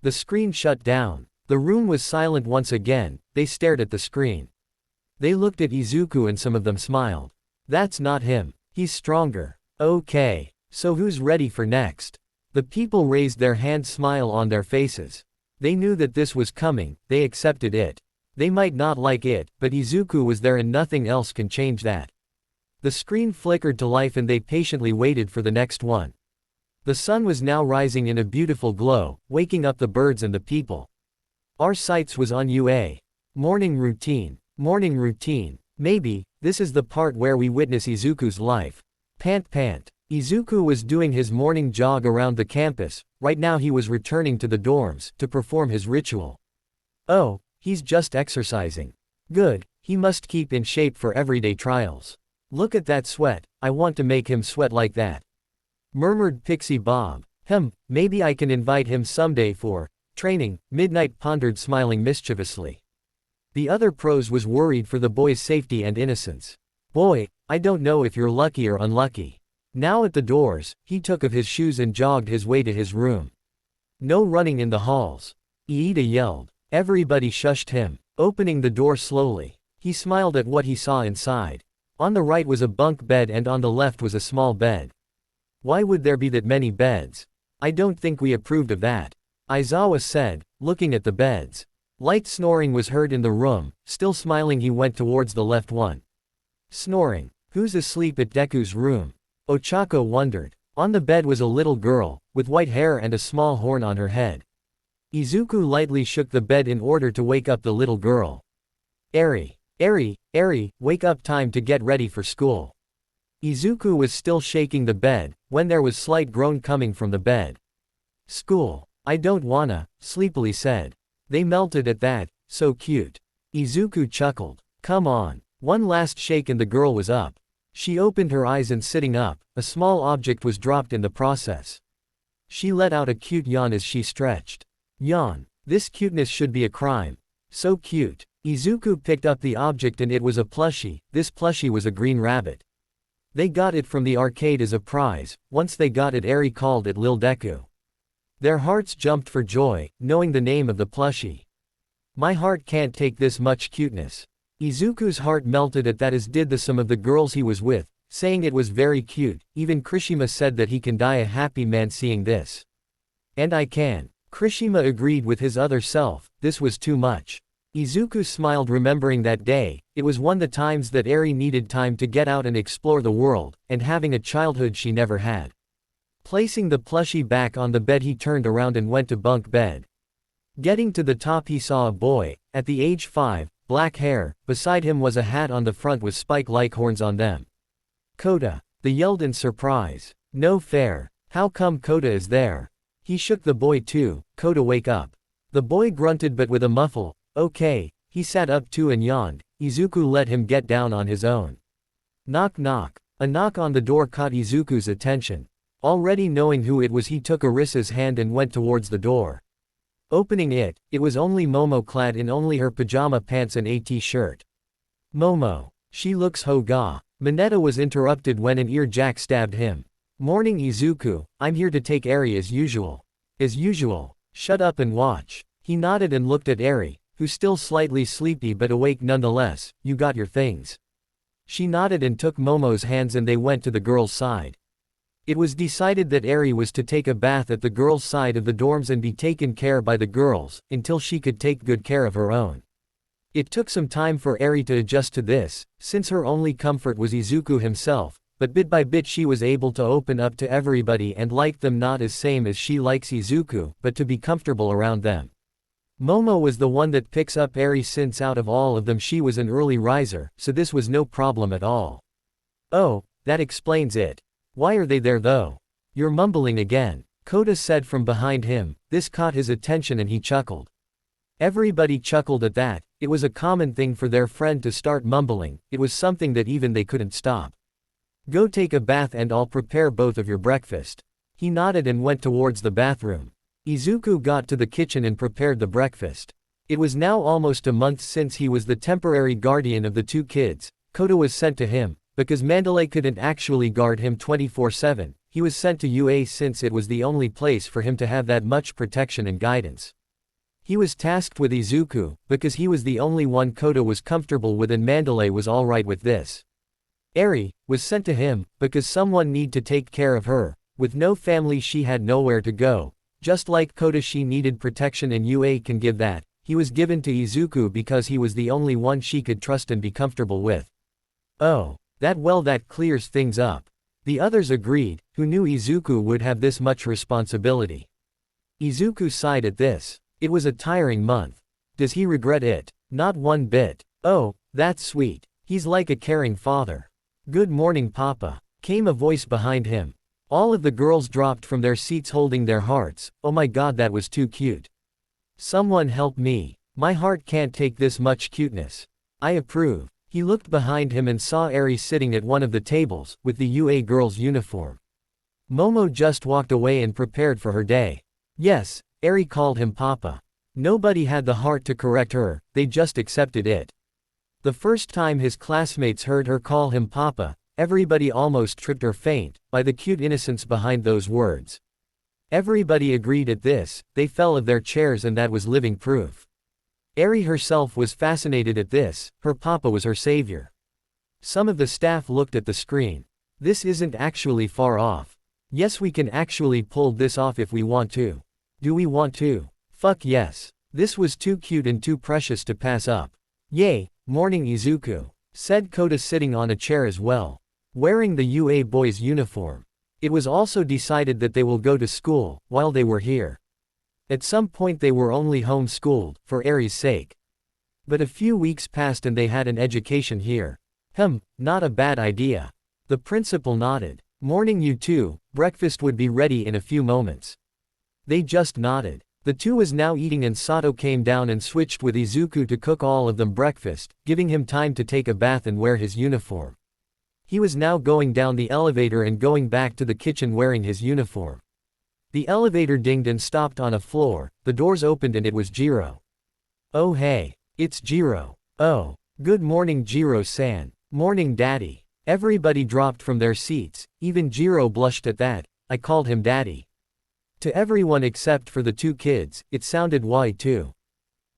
The screen shut down. The room was silent once again, they stared at the screen. They looked at Izuku and some of them smiled. That's not him. He's stronger. Okay. So who's ready for next? The people raised their hands, smile on their faces. They knew that this was coming, they accepted it. They might not like it, but Izuku was there and nothing else can change that. The screen flickered to life and they patiently waited for the next one. The sun was now rising in a beautiful glow, waking up the birds and the people. Our sights was on UA. Morning routine. Morning routine. Maybe, this is the part where we witness Izuku's life. Pant pant. Izuku was doing his morning jog around the campus, right now he was returning to the dorms, to perform his ritual. Oh, he's just exercising. Good, he must keep in shape for everyday trials. Look at that sweat, I want to make him sweat like that. Murmured Pixie Bob. Maybe I can invite him someday for training, Midnight pondered, smiling mischievously. The other pros was worried for the boy's safety and innocence. Boy, I don't know if you're lucky or unlucky. Now at the doors, he took off his shoes and jogged his way to his room. No running in the halls. Iida yelled. Everybody shushed him. Opening the door slowly, he smiled at what he saw inside. On the right was a bunk bed and on the left was a small bed. Why would there be that many beds? I don't think we approved of that. Aizawa said, looking at the beds. Light snoring was heard in the room, still smiling he went towards the left one. Snoring. Who's asleep at Deku's room? Ochako wondered. On the bed was a little girl, with white hair and a small horn on her head. Izuku lightly shook the bed in order to wake up the little girl. Eri, wake up, time to get ready for school. Izuku was still shaking the bed, when there was slight groan coming from the bed. School. I don't wanna, sleepily said. They melted at that, so cute. Izuku chuckled. Come on. One last shake and the girl was up. She opened her eyes and sitting up, a small object was dropped in the process. She let out a cute yawn as she stretched. Yawn. This cuteness should be a crime. So cute. Izuku picked up the object and it was a plushie, this plushie was a green rabbit. They got it from the arcade as a prize, once they got it Eri called it Lil Deku. Their hearts jumped for joy, knowing the name of the plushie. My heart can't take this much cuteness. Izuku's heart melted at that, as did the some of the girls he was with, saying it was very cute. Even Kirishima said that he can die a happy man seeing this. And I can. Kirishima agreed with his other self, this was too much. Izuku smiled remembering that day. It was one of the times that Eri needed time to get out and explore the world, and having a childhood she never had. Placing the plushie back on the bed, he turned around and went to bunk bed. Getting to the top, he saw a boy, at the age 5, black hair. Beside him was a hat on the front with spike-like horns on them. Kota. They yelled in surprise. No fair. How come Kota is there? He shook the boy too. Kota, wake up. The boy grunted but with a muffle. Okay. He sat up too and yawned. Izuku let him get down on his own. Knock knock. A knock on the door caught Izuku's attention. Already knowing who it was, he took Arisa's hand and went towards the door. Opening it, it was only Momo, clad in only her pajama pants and a t-shirt. Momo. She looks Hoga. Mineta was interrupted when an ear jack stabbed him. Morning Izuku, I'm here to take Eri as usual. As usual. Shut up and watch. He nodded and looked at Eri, who still slightly sleepy but awake nonetheless. You got your things. She nodded and took Momo's hands and they went to the girl's side. It was decided that Eri was to take a bath at the girls' side of the dorms and be taken care by the girls, until she could take good care of her own. It took some time for Eri to adjust to this, since her only comfort was Izuku himself, but bit by bit she was able to open up to everybody and like them, not as same as she likes Izuku, but to be comfortable around them. Momo was the one that picks up Eri, since out of all of them she was an early riser, so this was no problem at all. Oh, that explains it. Why are they there though? You're mumbling again, Kota said from behind him. This caught his attention and he chuckled. Everybody chuckled at that. It was a common thing for their friend to start mumbling. It was something that even they couldn't stop. Go take a bath and I'll prepare both of your breakfast. He nodded and went towards the bathroom. Izuku got to the kitchen and prepared the breakfast. It was now almost a month since he was the temporary guardian of the two kids. Kota was sent to him. Because Mandalay couldn't actually guard him 24/7, he was sent to UA since it was the only place for him to have that much protection and guidance. He was tasked with Izuku, because he was the only one Kota was comfortable with and Mandalay was alright with this. Eri was sent to him, because someone need to take care of her. With no family she had nowhere to go. Just like Kota she needed protection and UA can give that. He was given to Izuku because he was the only one she could trust and be comfortable with. Oh. That clears things up. The others agreed, who knew Izuku would have this much responsibility. Izuku sighed at this. It was a tiring month. Does he regret it? Not one bit. Oh, that's sweet. He's like a caring father. Good morning, Papa, came a voice behind him. All of the girls dropped from their seats holding their hearts. Oh my god, that was too cute. Someone help me. My heart can't take this much cuteness. I approve. He looked behind him and saw Eri sitting at one of the tables, with the UA girl's uniform. Momo just walked away and prepared for her day. Yes, Eri called him Papa. Nobody had the heart to correct her, they just accepted it. The first time his classmates heard her call him Papa, everybody almost tripped or faint, by the cute innocence behind those words. Everybody agreed at this, they fell of their chairs and that was living proof. Eri herself was fascinated at this, her papa was her savior. Some of the staff looked at the screen. This isn't actually far off. Yes, we can actually pull this off if we want to. Do we want to? Fuck yes. This was too cute and too precious to pass up. Yay, morning Izuku, said Kota sitting on a chair as well, wearing the UA boys' uniform. It was also decided that they will go to school, while they were here. At some point they were only home-schooled, for Eri's sake. But a few weeks passed and they had an education here. Not a bad idea. The principal nodded. Morning you two, breakfast would be ready in a few moments. They just nodded. The two was now eating and Sato came down and switched with Izuku to cook all of them breakfast, giving him time to take a bath and wear his uniform. He was now going down the elevator and going back to the kitchen wearing his uniform. The elevator dinged and stopped on a floor, the doors opened and it was Jiro. Oh hey, it's Jiro. Oh, good morning Jiro-san. Morning daddy. Everybody dropped from their seats, even Jiro blushed at that. I called him daddy. To everyone except for the two kids, it sounded why too.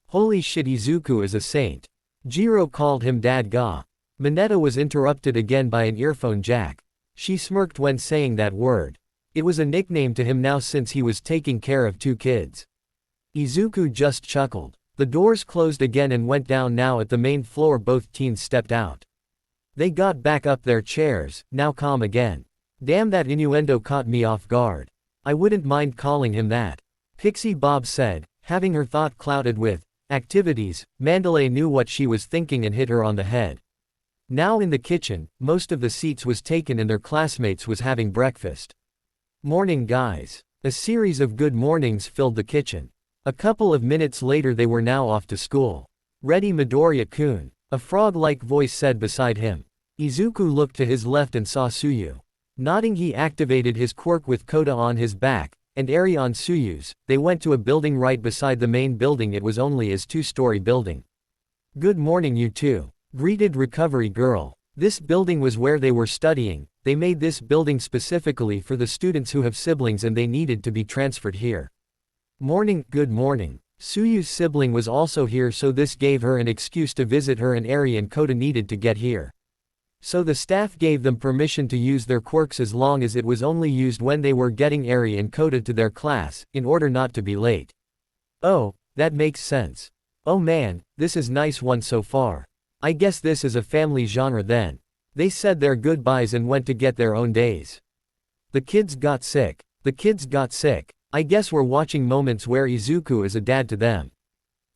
Holy shit, Izuku is a saint. Jiro called him dad ga. Mineta was interrupted again by an earphone jack. She smirked when saying that word. It was a nickname to him now since he was taking care of two kids. Izuku just chuckled. The doors closed again and went down. Now at the main floor both teens stepped out. They got back up their chairs, now calm again. Damn, that innuendo caught me off guard. I wouldn't mind calling him that. Pixie Bob said, having her thought clouded with activities. Mandalay knew what she was thinking and hit her on the head. Now in the kitchen, most of the seats was taken and their classmates was having breakfast. Morning guys. A series of good mornings filled the kitchen. A couple of minutes later they were now off to school. Ready Midoriya-kun, a frog-like voice said beside him. Izuku looked to his left and saw Tsuyu. Nodding, he activated his quirk with Kota on his back, and Eri on Tsuyu's. They went to a building right beside the main building. It was only his two-story building. Good morning you two, greeted Recovery Girl. This building was where they were studying. They made this building specifically for the students who have siblings and they needed to be transferred here. Morning, good morning. Tsuyu's sibling was also here, so this gave her an excuse to visit her, and Eri and Kota needed to get here. So the staff gave them permission to use their quirks as long as it was only used when they were getting Eri and Kota to their class, in order not to be late. Oh, that makes sense. Oh man, this is nice one so far. I guess this is a family genre then. They said their goodbyes and went to get their own days. The kids got sick. The kids got sick. I guess we're watching moments where Izuku is a dad to them.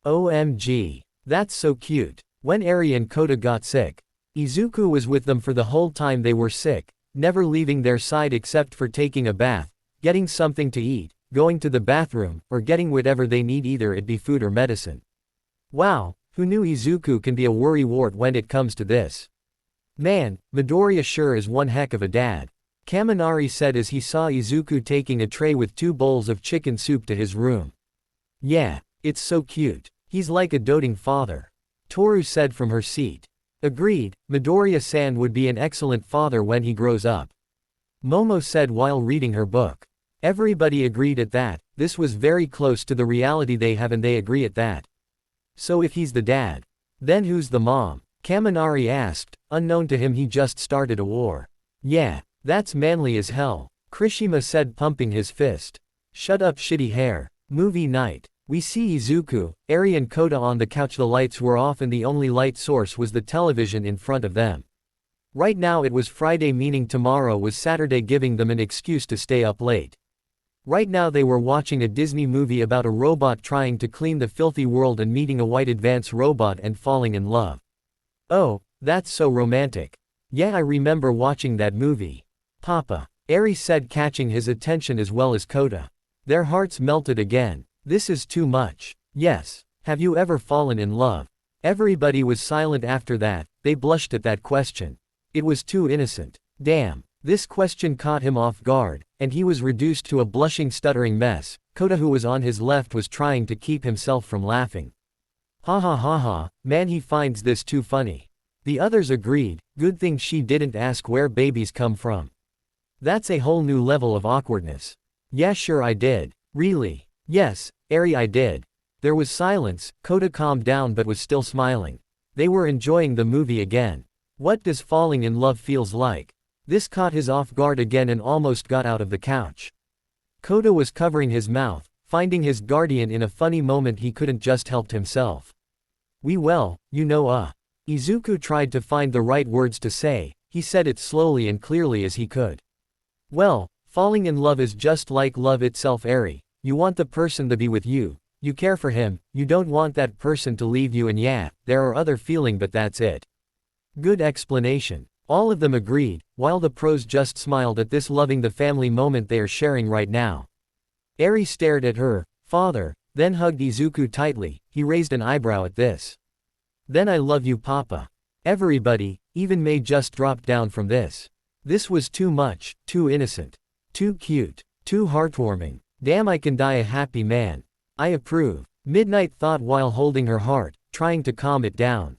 OMG. That's so cute. When Eri and Kota got sick, Izuku was with them for the whole time they were sick, never leaving their side except for taking a bath, getting something to eat, going to the bathroom, or getting whatever they need, either it be food or medicine. Wow, who knew Izuku can be a worrywart when it comes to this? Man, Midoriya sure is one heck of a dad. Kaminari said as he saw Izuku taking a tray with 2 bowls of chicken soup to his room. Yeah, it's so cute. He's like a doting father. Toru said from her seat. Agreed, Midoriya-san would be an excellent father when he grows up. Momo said while reading her book. Everybody agreed at that. This was very close to the reality they have and they agree at that. So if he's the dad, then who's the mom? Kaminari asked. Unknown to him, he just started a war. Yeah, that's manly as hell, Kirishima said, pumping his fist. Shut up, shitty hair. Movie night. We see Izuku, Eri and Kota on the couch. The lights were off and the only light source was the television in front of them. Right now it was Friday, meaning tomorrow was Saturday, giving them an excuse to stay up late. Right now they were watching a Disney movie about a robot trying to clean the filthy world and meeting a white advanced robot and falling in love. Oh, that's so romantic. Yeah, I remember watching that movie. Papa, Eri said, catching his attention as well as Kota. Their hearts melted again. This is too much. Yes. Have you ever fallen in love? Everybody was silent after that. They blushed at that question. It was too innocent. Damn. This question caught him off guard, and he was reduced to a blushing, stuttering mess. Kota, who was on his left, was trying to keep himself from laughing. Ha ha ha ha, man, he finds this too funny. The others agreed. Good thing she didn't ask where babies come from. That's a whole new level of awkwardness. Yeah, sure I did. Really? Yes, Eri, I did. There was silence. Kota calmed down but was still smiling. They were enjoying the movie again. What does falling in love feels like? This caught his off guard again and almost got out of the couch. Kota was covering his mouth, finding his guardian in a funny moment. He couldn't just help himself. Izuku tried to find the right words to say. He said it slowly and clearly as he could. Well, falling in love is just like love itself, Eri. You want the person to be with you. You care for him. You don't want that person to leave you, and yeah, there are other feelings, but that's it. Good explanation. All of them agreed, while the pros just smiled at this loving the family moment they are sharing right now. Eri stared at her father, then hugged Izuku tightly. He raised an eyebrow at this. Then I love you, Papa. Everybody, even May, just dropped down from this. This was too much, too innocent, too cute, too heartwarming. Damn, I can die a happy man. I approve. Midnight thought while holding her heart, trying to calm it down.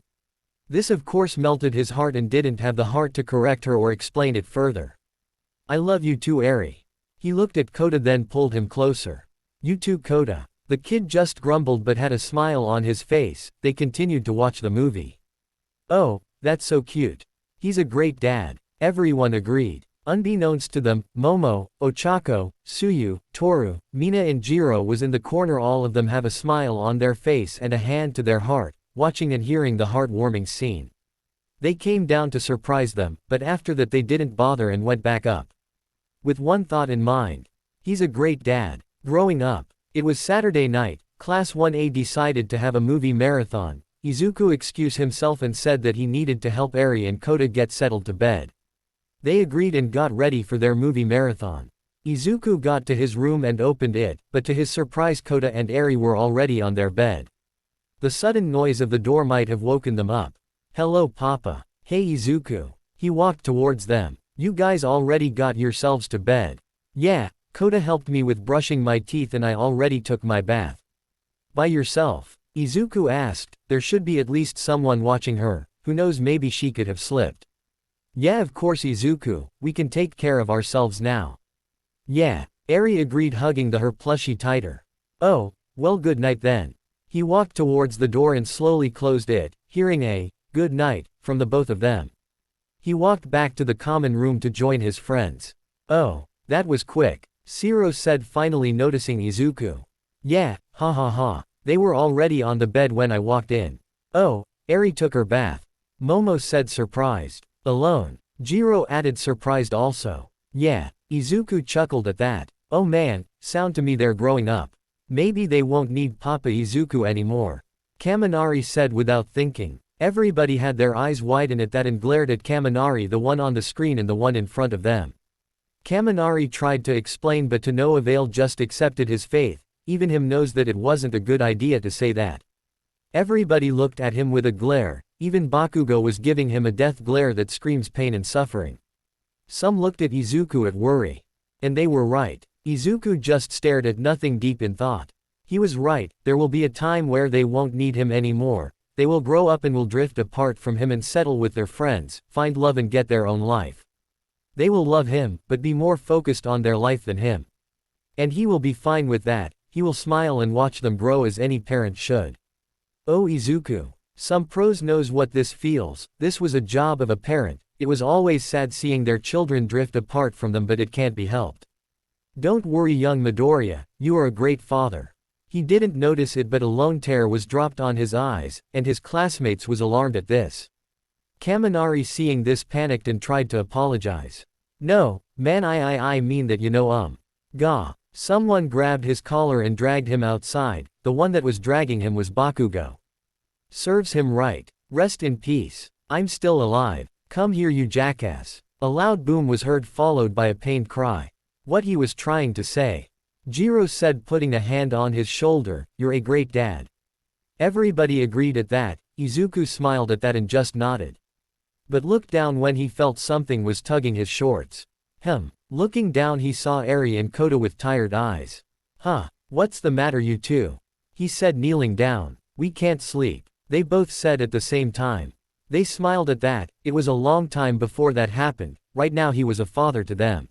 This of course melted his heart and didn't have the heart to correct her or explain it further. I love you too, Eri. He looked at Kota, then pulled him closer. You too, Kota. The kid just grumbled but had a smile on his face. They continued to watch the movie. Oh, that's so cute. He's a great dad. Everyone agreed. Unbeknownst to them, Momo, Ochako, Tsuyu, Toru, Mina and Jiro was in the corner. All of them have a smile on their face and a hand to their heart, watching and hearing the heartwarming scene. They came down to surprise them, but after that they didn't bother and went back up. With one thought in mind. He's a great dad. Growing up. It was Saturday night, Class 1A decided to have a movie marathon. Izuku excused himself and said that he needed to help Eri and Kota get settled to bed. They agreed and got ready for their movie marathon. Izuku got to his room and opened it, but to his surprise Kota and Eri were already on their bed. The sudden noise of the door might have woken them up. "Hello Papa." "Hey Izuku." He walked towards them. "You guys already got yourselves to bed?" "Yeah, Kota helped me with brushing my teeth and I already took my bath." "By yourself?" Izuku asked. There should be at least someone watching her, who knows, maybe she could have slipped. "Yeah, of course Izuku, we can take care of ourselves now." "Yeah," Eri agreed, hugging her plushie tighter. "Oh, well, good night then." He walked towards the door and slowly closed it, hearing a "good night" from the both of them. He walked back to the common room to join his friends. "Oh, that was quick," Shiro said, finally noticing Izuku. "Yeah, ha ha ha. They were already on the bed when I walked in." "Oh, Eri took her bath," Momo said, surprised. "Alone?" Jiro added, surprised also. "Yeah." Izuku chuckled at that. "Oh man, sound to me they're growing up. Maybe they won't need Papa Izuku anymore," Kaminari said without thinking. Everybody had their eyes widen at that and glared at Kaminari, the one on the screen and the one in front of them. Kaminari tried to explain but to no avail, just accepted his fate. Even him knows that it wasn't a good idea to say that. Everybody looked at him with a glare, even Bakugo was giving him a death glare that screams pain and suffering. Some looked at Izuku at worry. And they were right. Izuku just stared at nothing, deep in thought. He was right, there will be a time where they won't need him anymore. They will grow up and will drift apart from him and settle with their friends, find love and get their own life. They will love him, but be more focused on their life than him. And he will be fine with that. He will smile and watch them grow as any parent should. Oh Izuku. Some pros knows what this feels. This was a job of a parent. It was always sad seeing their children drift apart from them, but it can't be helped. Don't worry young Midoriya, you are a great father. He didn't notice it, but a lone tear was dropped on his eyes, and his classmates was alarmed at this. Kaminari seeing this panicked and tried to apologize. "No, man, I mean that, Gah." Someone grabbed his collar and dragged him outside. The one that was dragging him was Bakugo. "Serves him right. Rest in peace. I'm still alive. Come here you jackass." A loud boom was heard, followed by a pained cry. What he was trying to say. Jiro said, putting a hand on his shoulder, "You're a great dad." Everybody agreed at that. Izuku smiled at that and just nodded. But looked down when he felt something was tugging his shorts. Looking down he saw Eri and Kota with tired eyes. "Huh, what's the matter you two?" he said, kneeling down. "We can't sleep," they both said at the same time. They smiled at that. It was a long time before that happened. Right now he was a father to them.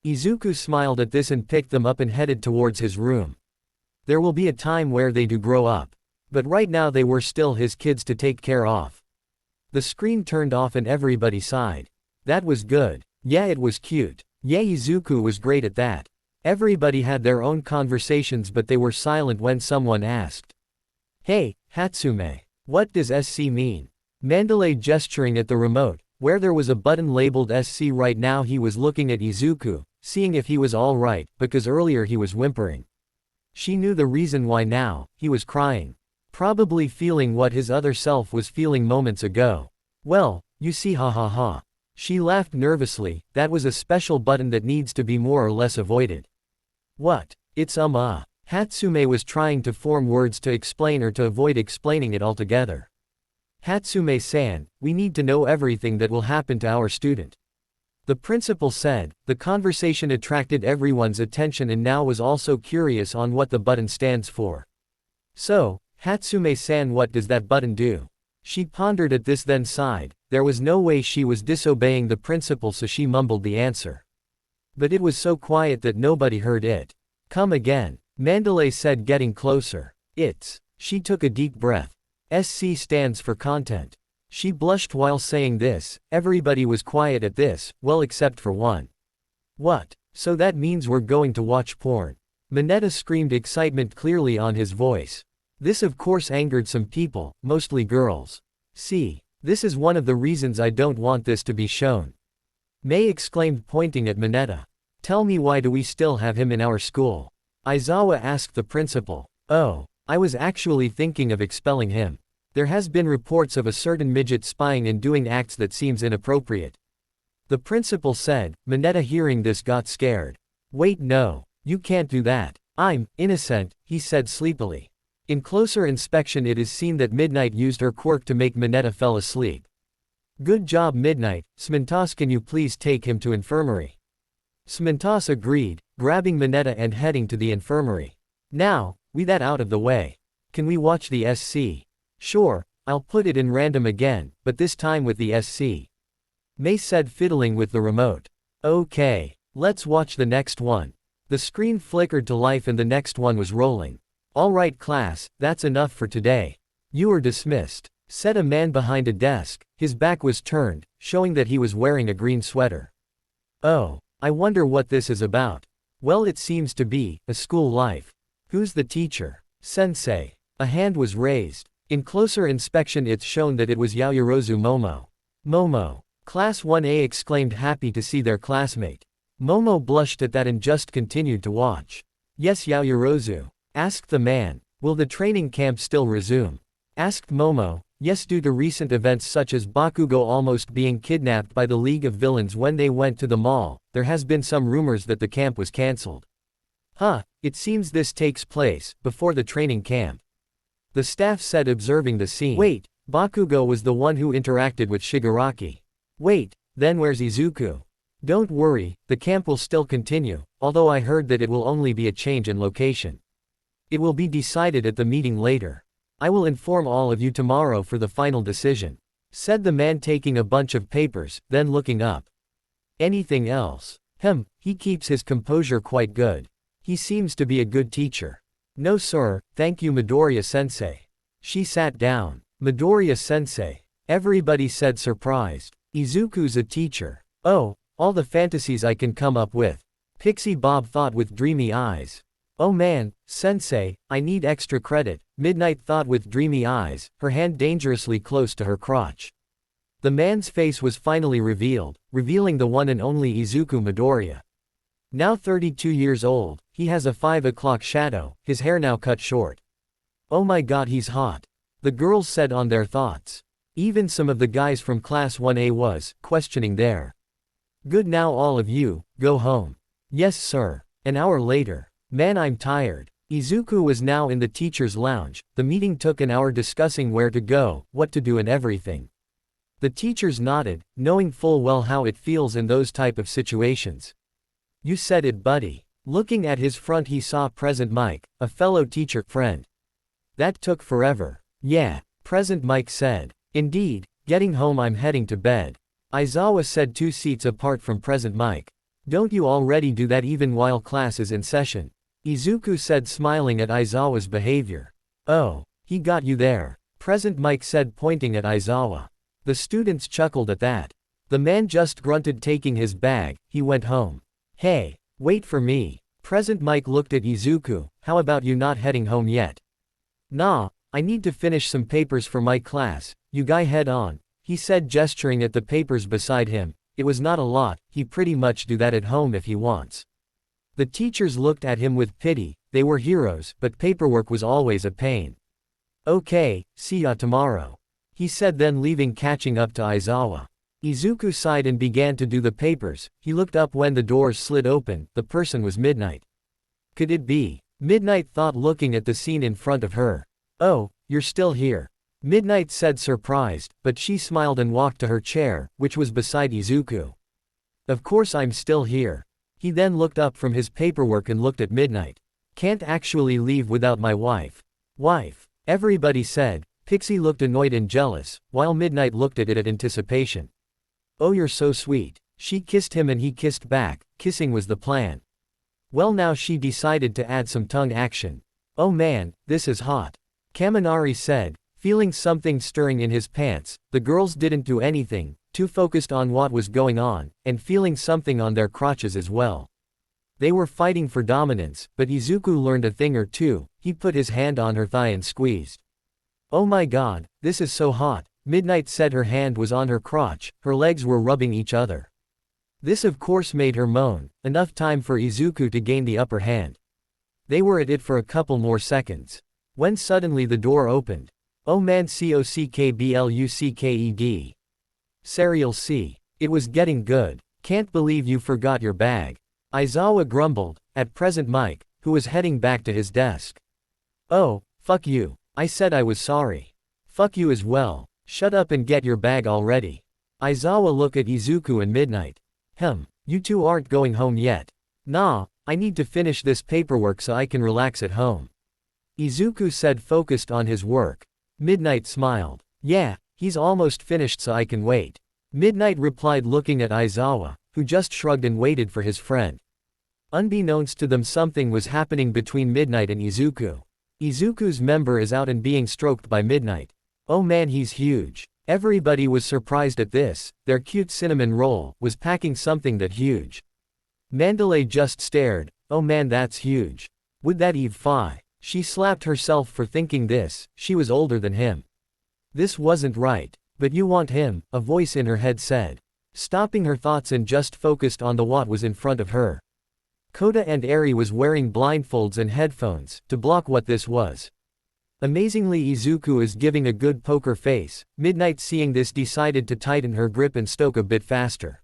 Izuku smiled at this and picked them up and headed towards his room. There will be a time where they do grow up. But right now they were still his kids to take care of. The screen turned off and everybody sighed. That was good. Yeah, it was cute. Yeah, Izuku was great at that. Everybody had their own conversations, but they were silent when someone asked. "Hey, Hatsume. What does SC mean?" Mandalay gesturing at the remote, where there was a button labeled SC. Right now he was looking at Izuku, seeing if he was alright, because earlier he was whimpering. She knew the reason why now, he was crying. Probably feeling what his other self was feeling moments ago. "Well, you see, ha ha ha." She laughed nervously. That was a special button that needs to be more or less avoided. "What? It's Hatsume was trying to form words to explain or to avoid explaining it altogether. "Hatsume-san, we need to know everything that will happen to our student," the principal said. The conversation attracted everyone's attention and now was also curious on what the button stands for. "So, Hatsume-san, what does that button do?" She pondered at this, then sighed. There was no way she was disobeying the principal, so she mumbled the answer. But it was so quiet that nobody heard it. "Come again," Mandalay said, getting closer. She took a deep breath. SC stands for content. She blushed while saying this. Everybody was quiet at this, well except for one. What? So that means we're going to watch porn? Mineta screamed, excitement clearly on his voice. This of course angered some people, mostly girls. See, this is one of the reasons I don't want this to be shown. Mei exclaimed, pointing at Mineta. Tell me, why do we still have him in our school? Aizawa asked the principal. Oh, I was actually thinking of expelling him. There has been reports of a certain midget spying and doing acts that seems inappropriate. The principal said. Mineta hearing this got scared. Wait, no, you can't do that. I'm innocent, he said sleepily. In closer inspection it is seen that Midnight used her quirk to make Mineta fell asleep. Good job Midnight. Smintas, can you please take him to infirmary? Smintas agreed, grabbing Mineta and heading to the infirmary. Now, we that out of the way. Can we watch the SC? Sure, I'll put it in random again, but this time with the SC. Mei said, fiddling with the remote. Okay, let's watch the next one. The screen flickered to life and the next one was rolling. Alright class, that's enough for today. You are dismissed, said a man behind a desk. His back was turned, showing that he was wearing a green sweater. Oh, I wonder what this is about. Well, it seems to be a school life. Who's the teacher? Sensei. A hand was raised. In closer inspection it's shown that it was Yaoyorozu Momo. Momo. Class 1A exclaimed, happy to see their classmate. Momo blushed at that and just continued to watch. Yes, Yaoyorozu. Asked the man. Will the training camp still resume? Asked Momo. Yes, due to recent events such as Bakugo almost being kidnapped by the League of Villains when they went to the mall, there has been some rumors that the camp was cancelled. Huh, it seems this takes place before the training camp. The staff said, observing the scene. Wait, Bakugo was the one who interacted with Shigaraki. Wait, then where's Izuku? Don't worry, the camp will still continue, although I heard that it will only be a change in location. It will be decided at the meeting later. I will inform all of you tomorrow for the final decision, said the man taking a bunch of papers, then looking up. Anything else? He keeps his composure quite good. He seems to be a good teacher. No sir, thank you Midoriya-sensei. She sat down. Midoriya-sensei. Everybody said, surprised. Izuku's a teacher. Oh, all the fantasies I can come up with. Pixie Bob thought with dreamy eyes. Oh man, sensei, I need extra credit, Midnight thought with dreamy eyes, her hand dangerously close to her crotch. The man's face was finally revealed, revealing the one and only Izuku Midoriya. Now 32 years old, he has a 5 o'clock shadow, his hair now cut short. Oh my god, he's hot. The girls said on their thoughts. Even some of the guys from class 1A was questioning their. Good, now all of you, go home. Yes sir. An hour later. Man, I'm tired. Izuku was now in the teacher's lounge. The meeting took an hour discussing where to go, what to do and everything. The teachers nodded, knowing full well how it feels in those type of situations. You said it buddy. Looking at his front he saw Present Mike, a fellow teacher friend. That took forever. Yeah, Present Mike said. Indeed, getting home, I'm heading to bed. Aizawa said, 2 seats apart from Present Mike. Don't you already do that even while class is in session? Izuku said, smiling at Aizawa's behavior. Oh, he got you there. Present Mike said, pointing at Aizawa. The students chuckled at that. The man just grunted, taking his bag. He went home. Hey, wait for me. Present Mike looked at Izuku. How about you not heading home yet? Nah, I need to finish some papers for my class. You guy head on, he said, gesturing at the papers beside him. It was not a lot, he pretty much do that at home if he wants. The teachers looked at him with pity. They were heroes, but paperwork was always a pain. Okay, see ya tomorrow, he said, then leaving, catching up to Aizawa. Izuku sighed and began to do the papers. He looked up when the doors slid open. The person was Midnight. Could it be? Midnight thought, looking at the scene in front of her. Oh, you're still here, Midnight said, surprised, but she smiled and walked to her chair, which was beside Izuku. Of course I'm still here. He then looked up from his paperwork and looked at Midnight. Can't actually leave without my wife. Wife, everybody said. Pixie looked annoyed and jealous, while Midnight looked at it at anticipation. Oh, you're so sweet. She kissed him and he kissed back. Kissing was the plan. Well, now she decided to add some tongue action. Oh man, this is hot, Kaminari said, Feeling something stirring in his pants, the girls didn't do anything, too focused on what was going on, and feeling something on their crotches as well. They were fighting for dominance, but Izuku learned a thing or two. He put his hand on her thigh and squeezed. "Oh my god, this is so hot," Midnight said. Her hand was on her crotch, her legs were rubbing each other. This of course made her moan, enough time for Izuku to gain the upper hand. They were at it for a couple more seconds. When suddenly the door opened. "Oh man, cockblucked. Serial C. It was getting good. Can't believe you forgot your bag." Aizawa grumbled, at present Mike, who was heading back to his desk. "Oh, fuck you. I said I was sorry." "Fuck you as well. Shut up and get your bag already." Aizawa looked at Izuku and Midnight. You two aren't going home yet." "Nah, I need to finish this paperwork so I can relax at home," Izuku said, focused on his work. Midnight smiled. "Yeah, he's almost finished so I can wait," Midnight replied, looking at Aizawa, who just shrugged and waited for his friend. Unbeknownst to them, something was happening between Midnight and Izuku. Izuku's member is out and being stroked by Midnight. Oh man, he's huge. Everybody was surprised at this. Their cute cinnamon roll was packing something that huge. Mandalay just stared. "Oh man, that's huge. Would that Eve Phi?" She slapped herself for thinking this. She was older than him. This wasn't right. "But you want him," a voice in her head said. Stopping her thoughts and just focused on the what was in front of her. Kota and Eri was wearing blindfolds and headphones to block what this was. Amazingly, Izuku is giving a good poker face. Midnight, seeing this, decided to tighten her grip and stoke a bit faster.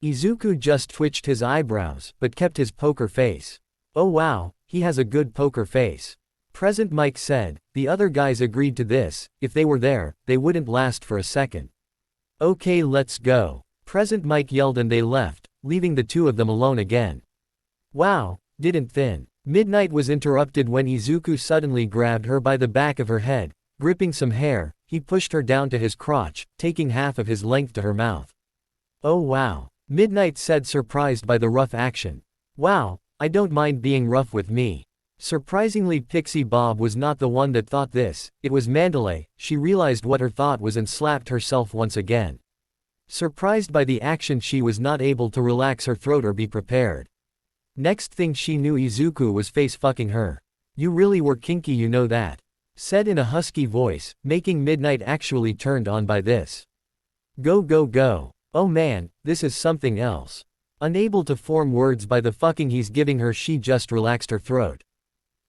Izuku just twitched his eyebrows, but kept his poker face. "Oh wow, he has a good poker face," Present Mike said. The other guys agreed to this. If they were there, they wouldn't last for a second. "Okay, let's go," Present Mike yelled, and they left, leaving the two of them alone again. "Wow, didn't thin." Midnight was interrupted when Izuku suddenly grabbed her by the back of her head, gripping some hair. He pushed her down to his crotch, taking half of his length to her mouth. "Oh wow," Midnight said, surprised by the rough action. "Wow, I don't mind being rough with me." Surprisingly, Pixie Bob was not the one that thought this. It was Mandalay. She realized what her thought was and slapped herself once again. Surprised by the action, she was not able to relax her throat or be prepared. Next thing she knew, Izuku was face fucking her. "You really were kinky, you know that," said in a husky voice, making Midnight actually turned on by this. Go go go. Oh man, this is something else." Unable to form words by the fucking he's giving her, she just relaxed her throat.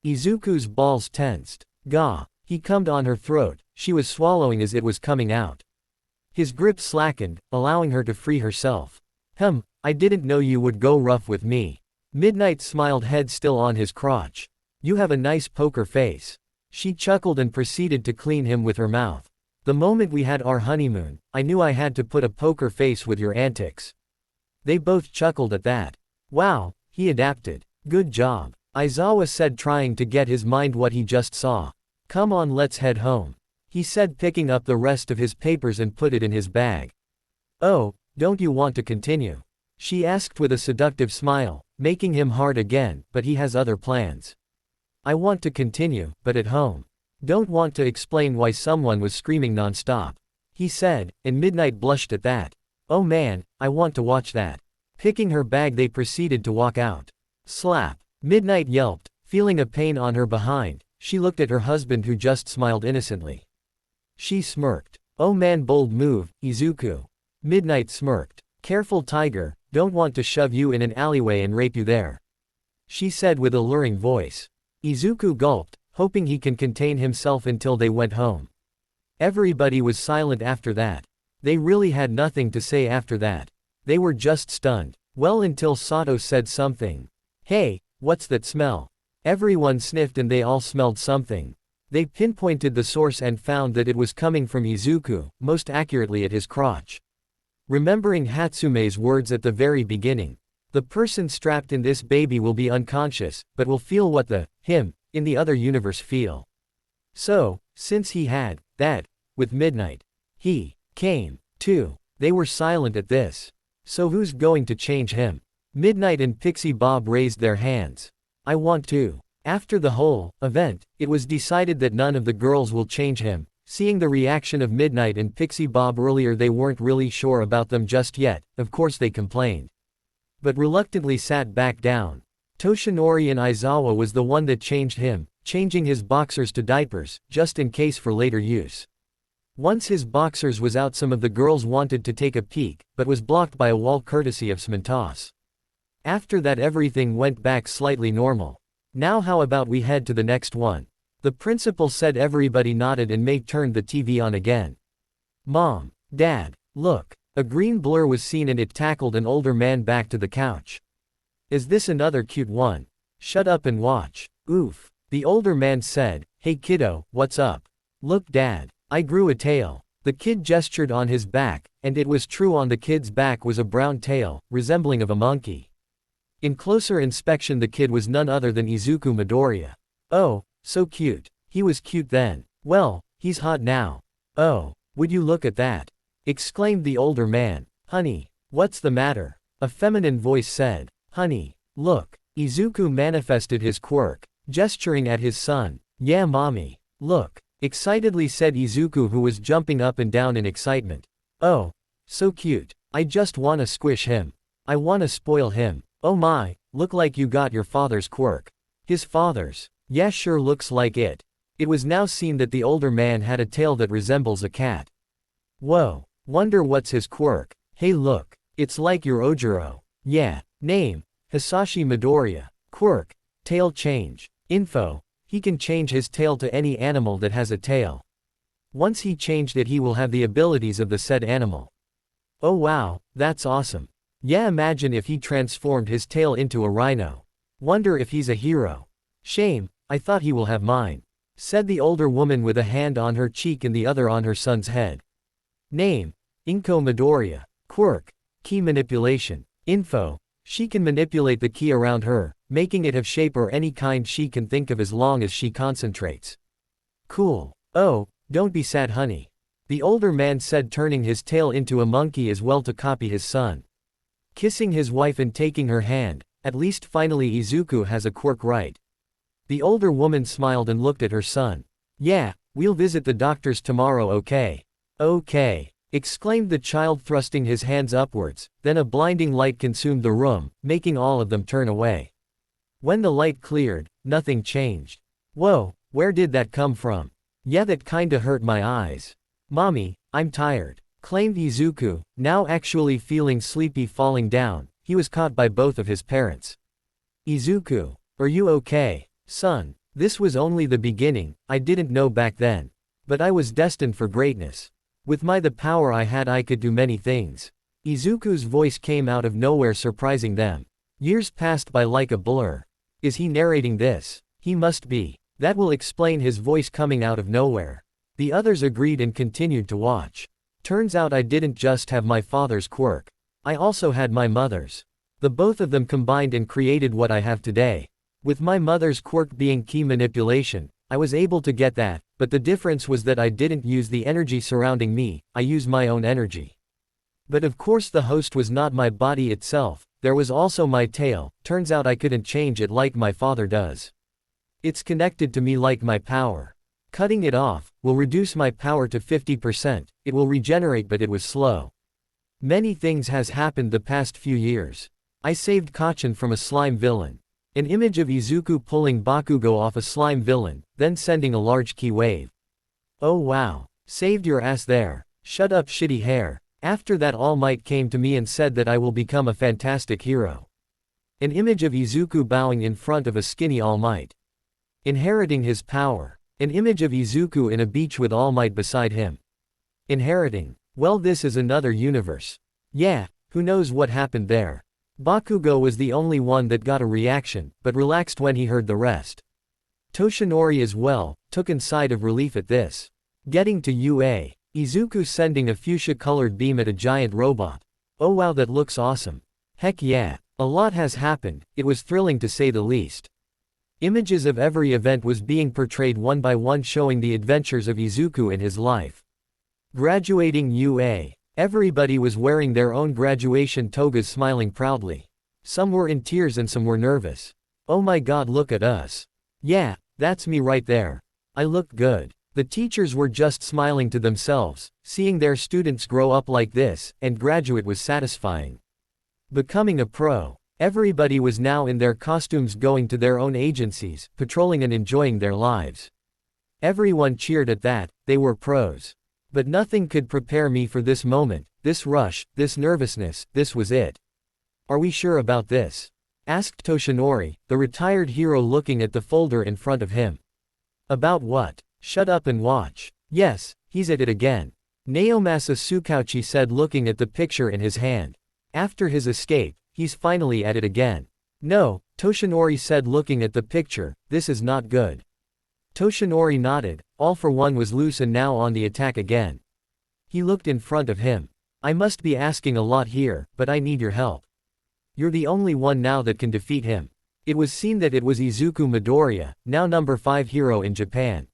Izuku's balls tensed. Gah. He cummed on her throat. She was swallowing as it was coming out. His grip slackened, allowing her to free herself. I didn't know you would go rough with me." Midnight smiled, head still on his crotch. "You have a nice poker face." She chuckled and proceeded to clean him with her mouth. "The moment we had our honeymoon, I knew I had to put a poker face with your antics." They both chuckled at that. "Wow, he adapted. Good job," Aizawa said, trying to get his mind what he just saw. "Come on, let's head home," he said, picking up the rest of his papers and put it in his bag. "Oh, don't you want to continue?" she asked with a seductive smile, making him hard again, "but he has other plans." "I want to continue, but at home. Don't want to explain why someone was screaming non-stop," he said, and Midnight blushed at that. "Oh man, I want to watch that." Picking her bag, they proceeded to walk out. Slap. Midnight yelped, feeling a pain on her behind. She looked at her husband, who just smiled innocently. She smirked. "Oh man, bold move, Izuku." Midnight smirked. "Careful, tiger, don't want to shove you in an alleyway and rape you there," she said with alluring voice. Izuku gulped, hoping he can contain himself until they went home. Everybody was silent after that. They really had nothing to say after that. They were just stunned. Well, until Sato said something. "Hey, what's that smell?" Everyone sniffed and they all smelled something. They pinpointed the source and found that it was coming from Izuku, most accurately at his crotch. Remembering Hatsume's words at the very beginning, the person strapped in this baby will be unconscious, but will feel what the him in the other universe feel. So, since he had that with Midnight, he came too. They were silent at this. So who's going to change him? Midnight and Pixie Bob raised their hands. "I want to." After the whole event, it was decided that none of the girls will change him. Seeing the reaction of Midnight and Pixie Bob earlier, they weren't really sure about them just yet. Of course they complained, but reluctantly sat back down. Toshinori and Aizawa was the one that changed him, changing his boxers to diapers, just in case for later use. Once his boxers was out, some of the girls wanted to take a peek, but was blocked by a wall courtesy of Smentos. After that everything went back slightly normal. Now how about we head to the next one? The principal said. Everybody nodded and May turned the TV on again. Mom, Dad, look. A green blur was seen and it tackled an older man back to the couch. Is this another cute one? Shut up and watch. Oof. The older man said, hey kiddo, what's up? Look Dad, I grew a tail. The kid gestured on his back, and it was true. On the kid's back was a brown tail, resembling of a monkey. In closer inspection the kid was none other than Izuku Midoriya. Oh, so cute. He was cute then. Well, he's hot now. Oh, would you look at that? Exclaimed the older man. Honey, what's the matter? A feminine voice said. Honey, look. Izuku manifested his quirk, gesturing at his son. Yeah mommy. Look. Excitedly said Izuku, who was jumping up and down in excitement. Oh, so cute. I just wanna squish him. I wanna spoil him. Oh my, look like you got your father's quirk. His father's? Yeah, sure looks like it. It was now seen that the older man had a tail that resembles a cat. Whoa, wonder what's his quirk. Hey look, it's like your Ojiro. Yeah, name, Hisashi Midoriya. Quirk, tail change. Info, he can change his tail to any animal that has a tail. Once he changed it he will have the abilities of the said animal. Oh wow, that's awesome. Yeah, imagine if he transformed his tail into a rhino. Wonder if he's a hero. Shame, I thought he will have mine. Said the older woman with a hand on her cheek and the other on her son's head. Name, Inko Midoriya. Quirk, key manipulation. Info, she can manipulate the key around her, making it have shape or any kind she can think of as long as she concentrates. Cool. Oh, don't be sad honey. The older man said, turning his tail into a monkey as well to copy his son. Kissing his wife and taking her hand. At least finally Izuku has a quirk right. The older woman smiled and looked at her son. Yeah, we'll visit the doctors tomorrow, okay? Okay, exclaimed the child, thrusting his hands upwards. Then a blinding light consumed the room, making all of them turn away. When the light cleared, nothing changed. Whoa, where did that come from? Yeah, that kinda hurt my eyes. Mommy, I'm tired, claimed Izuku, now actually feeling sleepy. Falling down, he was caught by both of his parents. Izuku, are you okay? Son, this was only the beginning. I didn't know back then. But I was destined for greatness. With the power I had, I could do many things. Izuku's voice came out of nowhere, surprising them. Years passed by like a blur. Is he narrating this? He must be. That will explain his voice coming out of nowhere. The others agreed and continued to watch. Turns out I didn't just have my father's quirk. I also had my mother's. The both of them combined and created what I have today. With my mother's quirk being key manipulation, I was able to get that, but the difference was that I didn't use the energy surrounding me, I used my own energy. But of course the host was not my body itself, there was also my tail. Turns out I couldn't change it like my father does. It's connected to me like my power. Cutting it off will reduce my power to 50%, it will regenerate, but it was slow. Many things has happened the past few years. I saved Kacchan from a slime villain. An image of Izuku pulling Bakugo off a slime villain, then sending a large key wave. Oh wow. Saved your ass there. Shut up shitty hair. After that All Might came to me and said that I will become a fantastic hero. An image of Izuku bowing in front of a skinny All Might. Inheriting his power. An image of Izuku in a beach with All Might beside him. Inheriting. Well, this is another universe. Yeah, who knows what happened there. Bakugo was the only one that got a reaction, but relaxed when he heard the rest. Toshinori as well, took in sigh of relief at this. Getting to UA. Izuku sending a fuchsia-colored beam at a giant robot. Oh wow, that looks awesome. Heck yeah. A lot has happened, it was thrilling to say the least. Images of every event was being portrayed one by one, showing the adventures of Izuku in his life. Graduating UA. Everybody was wearing their own graduation togas, smiling proudly. Some were in tears and some were nervous. Oh my god, look at us. Yeah, that's me right there. I look good. The teachers were just smiling to themselves, seeing their students grow up like this, and graduate was satisfying. Becoming a pro. Everybody was now in their costumes going to their own agencies, patrolling and enjoying their lives. Everyone cheered at that, they were pros. But nothing could prepare me for this moment, this rush, this nervousness, this was it. Are we sure about this? Asked Toshinori, the retired hero looking at the folder in front of him. About what? Shut up and watch. Yes, he's at it again. Naomasa Tsukauchi said looking at the picture in his hand. After his escape, he's finally at it again. No, Toshinori said looking at the picture, this is not good. Toshinori nodded, All for One was loose and now on the attack again. He looked in front of him. I must be asking a lot here, but I need your help. You're the only one now that can defeat him. It was seen that it was Izuku Midoriya, now number 5 hero in Japan.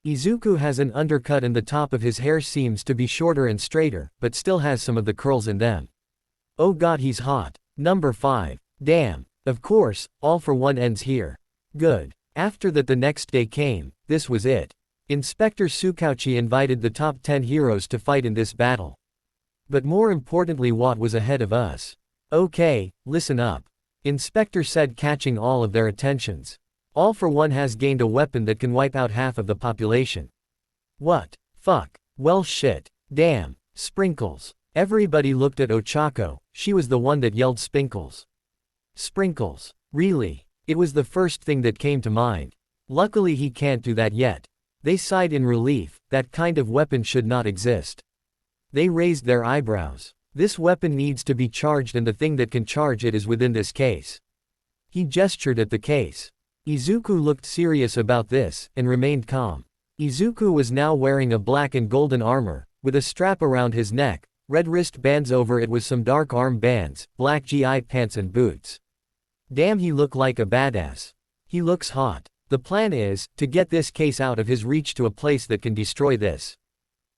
Izuku has an undercut and the top of his hair seems to be shorter and straighter, but still has some of the curls in them. Oh god, he's hot. Number 5. Damn. Of course, All for One ends here. Good. After that the next day came, this was it. Inspector Tsukauchi invited the top 10 heroes to fight in this battle. But more importantly, what was ahead of us? Okay, listen up. Inspector said, catching all of their attentions. All for One has gained a weapon that can wipe out half of the population. What? Fuck. Well shit. Damn. Sprinkles. Everybody looked at Ochako, she was the one that yelled Spinkles. Sprinkles. Really? It was the first thing that came to mind. Luckily he can't do that yet. They sighed in relief, that kind of weapon should not exist. They raised their eyebrows. This weapon needs to be charged and the thing that can charge it is within this case. He gestured at the case. Izuku looked serious about this, and remained calm. Izuku was now wearing a black and golden armor, with a strap around his neck, red wrist bands over it with some dark arm bands, black GI pants and boots. Damn, he looked like a badass. He looks hot. The plan is, to get this case out of his reach to a place that can destroy this.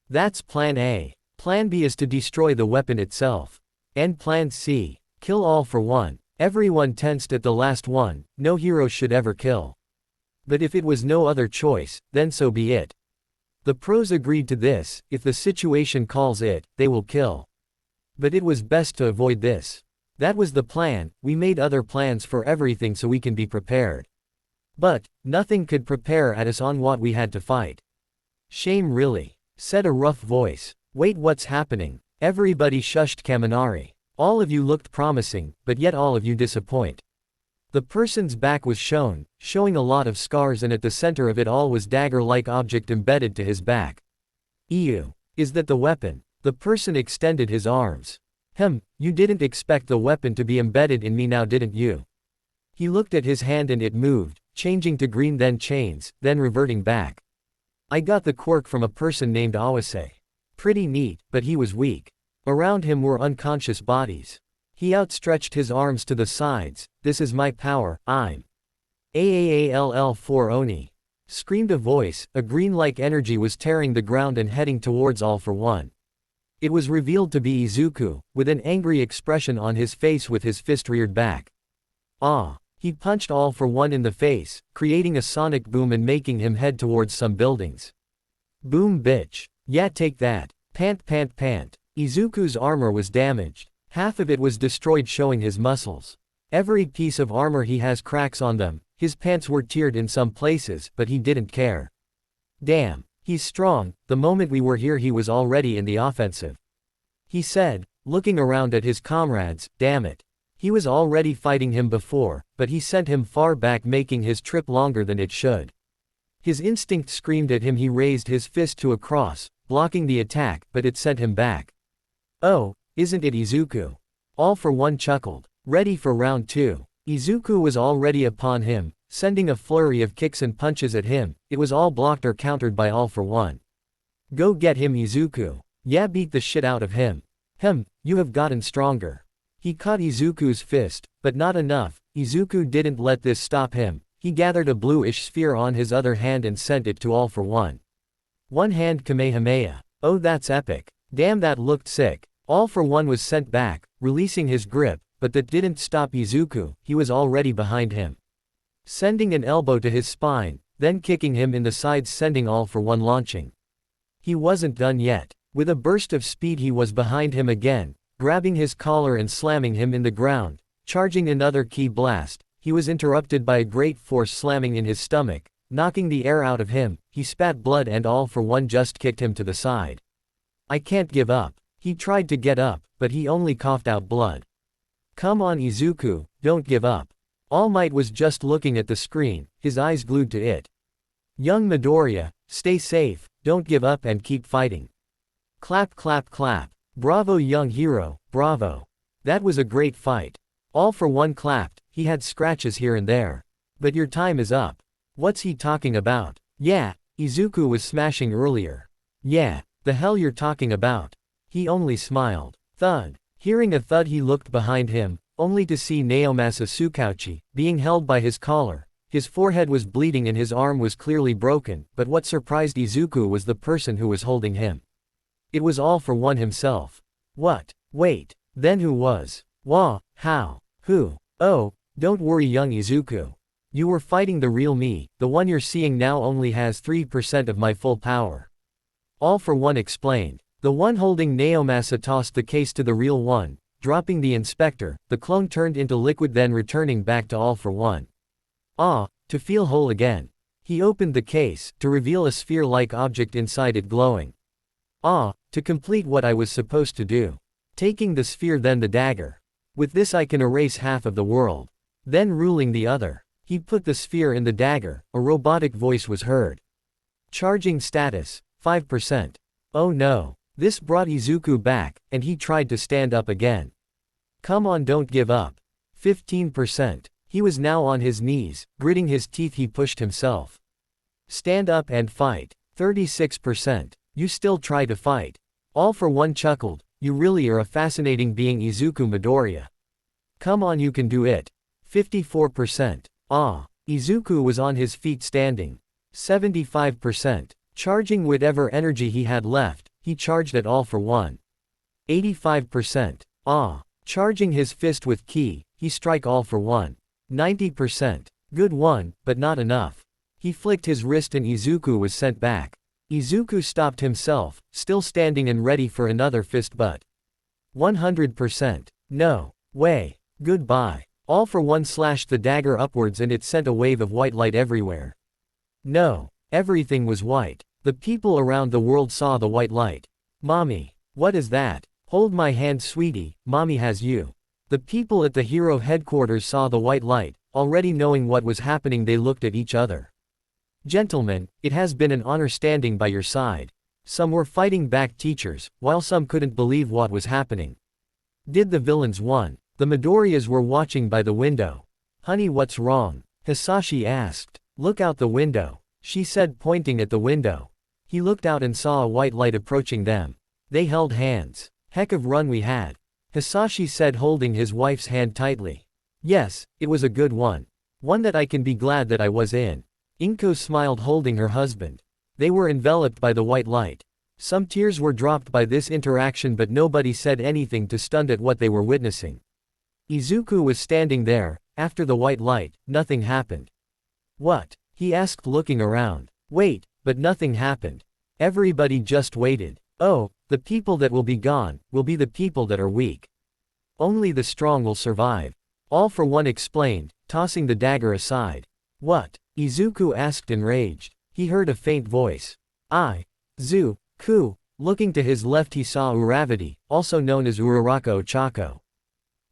That's plan A. Plan B is to destroy the weapon itself. And plan C. Kill All for One. Everyone tensed at the last one, no hero should ever kill. But if it was no other choice, then so be it. The pros agreed to this, if the situation calls it, they will kill. But it was best to avoid this. That was the plan, we made other plans for everything so we can be prepared. But, nothing could prepare at us on what we had to fight. Shame really, said a rough voice. Wait, what's happening? Everybody shushed Kaminari. All of you looked promising, but yet all of you disappoint. The person's back was shown, showing a lot of scars, and at the center of it all was dagger-like object embedded to his back. Ew. Is that the weapon? The person extended his arms. You didn't expect the weapon to be embedded in me now, didn't you? He looked at his hand and it moved, changing to green, then chains, then reverting back. I got the quirk from a person named Awase. Pretty neat, but he was weak. Around him were unconscious bodies. He outstretched his arms to the sides. This is my power, I'm AAALL4 Oni. Screamed a voice, a green-like energy was tearing the ground and heading towards All for One. It was revealed to be Izuku, with an angry expression on his face with his fist reared back. Ah! He punched All for One in the face, creating a sonic boom and making him head towards some buildings. Boom bitch. Yeah, take that. Pant pant pant. Izuku's armor was damaged. Half of it was destroyed, showing his muscles. Every piece of armor he has cracks on them. His pants were teared in some places, but he didn't care. Damn, he's strong. The moment we were here he was already in the offensive. He said, looking around at his comrades, damn it. He was already fighting him before, but he sent him far back, making his trip longer than it should. His instinct screamed at him. He raised his fist to a cross, blocking the attack, but it sent him back. Oh, isn't it Izuku? All for One chuckled. Ready for round 2. Izuku was already upon him, sending a flurry of kicks and punches at him. It was all blocked or countered by All for One. Go get him, Izuku. Yeah, beat the shit out of him. You have gotten stronger. He caught Izuku's fist, but not enough. Izuku didn't let this stop him. He gathered a bluish sphere on his other hand and sent it to All for One. One hand Kamehameha. Oh, that's epic. Damn, that looked sick. All for One was sent back, releasing his grip, but that didn't stop Izuku. He was already behind him. Sending an elbow to his spine, then kicking him in the sides, sending All for One launching. He wasn't done yet. With a burst of speed he was behind him again, grabbing his collar and slamming him in the ground, charging another ki blast. He was interrupted by a great force slamming in his stomach, knocking the air out of him. He spat blood and All for One just kicked him to the side. I can't give up. He tried to get up, but he only coughed out blood. Come on Izuku, don't give up. All Might was just looking at the screen, his eyes glued to it. Young Midoriya, stay safe, don't give up and keep fighting. Clap clap clap. Bravo young hero, bravo. That was a great fight. All for One clapped, he had scratches here and there. But your time is up. What's he talking about? Yeah, Izuku was smashing earlier. Yeah, the hell you're talking about? He only smiled. Thud. Hearing a thud he looked behind him, only to see Naomasa Tsukauchi, being held by his collar. His forehead was bleeding and his arm was clearly broken, but what surprised Izuku was the person who was holding him. It was All for One himself. What? Wait. Then who was? Wah, how? Who? Oh, don't worry young Izuku. You were fighting the real me, the one you're seeing now only has 3% of my full power. All for One explained. The one holding Naomasa tossed the case to the real one, dropping the inspector. The clone turned into liquid, then returning back to All for One. Ah, to feel whole again. He opened the case, to reveal a sphere-like object inside it glowing. Ah, to complete what I was supposed to do. Taking the sphere then the dagger. With this I can erase half of the world. Then ruling the other. He put the sphere in the dagger, a robotic voice was heard. Charging status, 5%. Oh no. This brought Izuku back, and he tried to stand up again. Come on don't give up. 15%. He was now on his knees, gritting his teeth he pushed himself. Stand up and fight. 36%. You still try to fight. All for One chuckled, you really are a fascinating being Izuku Midoriya. Come on you can do it. 54%. Ah. Izuku was on his feet standing. 75%. Charging whatever energy he had left, he charged at All for One. 85%. Ah. Charging his fist with ki, he strike All for One. 90%. Good one, but not enough. He flicked his wrist and Izuku was sent back. Izuku stopped himself, still standing and ready for another fist but 100%. No way. Goodbye. All for One slashed the dagger upwards and it sent a wave of white light everywhere. No. Everything was white. The people around the world saw the white light. Mommy. What is that? Hold my hand sweetie, mommy has you. The people at the hero headquarters saw the white light, already knowing what was happening they looked at each other. Gentlemen, it has been an honor standing by your side. Some were fighting back teachers, while some couldn't believe what was happening. Did the villains won? The Midoriyas were watching by the window. Honey what's wrong? Hisashi asked. Look out the window, she said pointing at the window. He looked out and saw a white light approaching them. They held hands. Heck of run we had. Hisashi said holding his wife's hand tightly. Yes, it was a good one. One that I can be glad that I was in. Inko smiled holding her husband. They were enveloped by the white light. Some tears were dropped by this interaction but nobody said anything to stunned at what they were witnessing. Izuku was standing there, after the white light, nothing happened. What? He asked looking around. Wait, but nothing happened. Everybody just waited. Oh, the people that will be gone, will be the people that are weak. Only the strong will survive. All for One explained, tossing the dagger aside. What? Izuku asked enraged. He heard a faint voice. Ku. Looking to his left he saw Uravati, also known as Uraraka Ochako.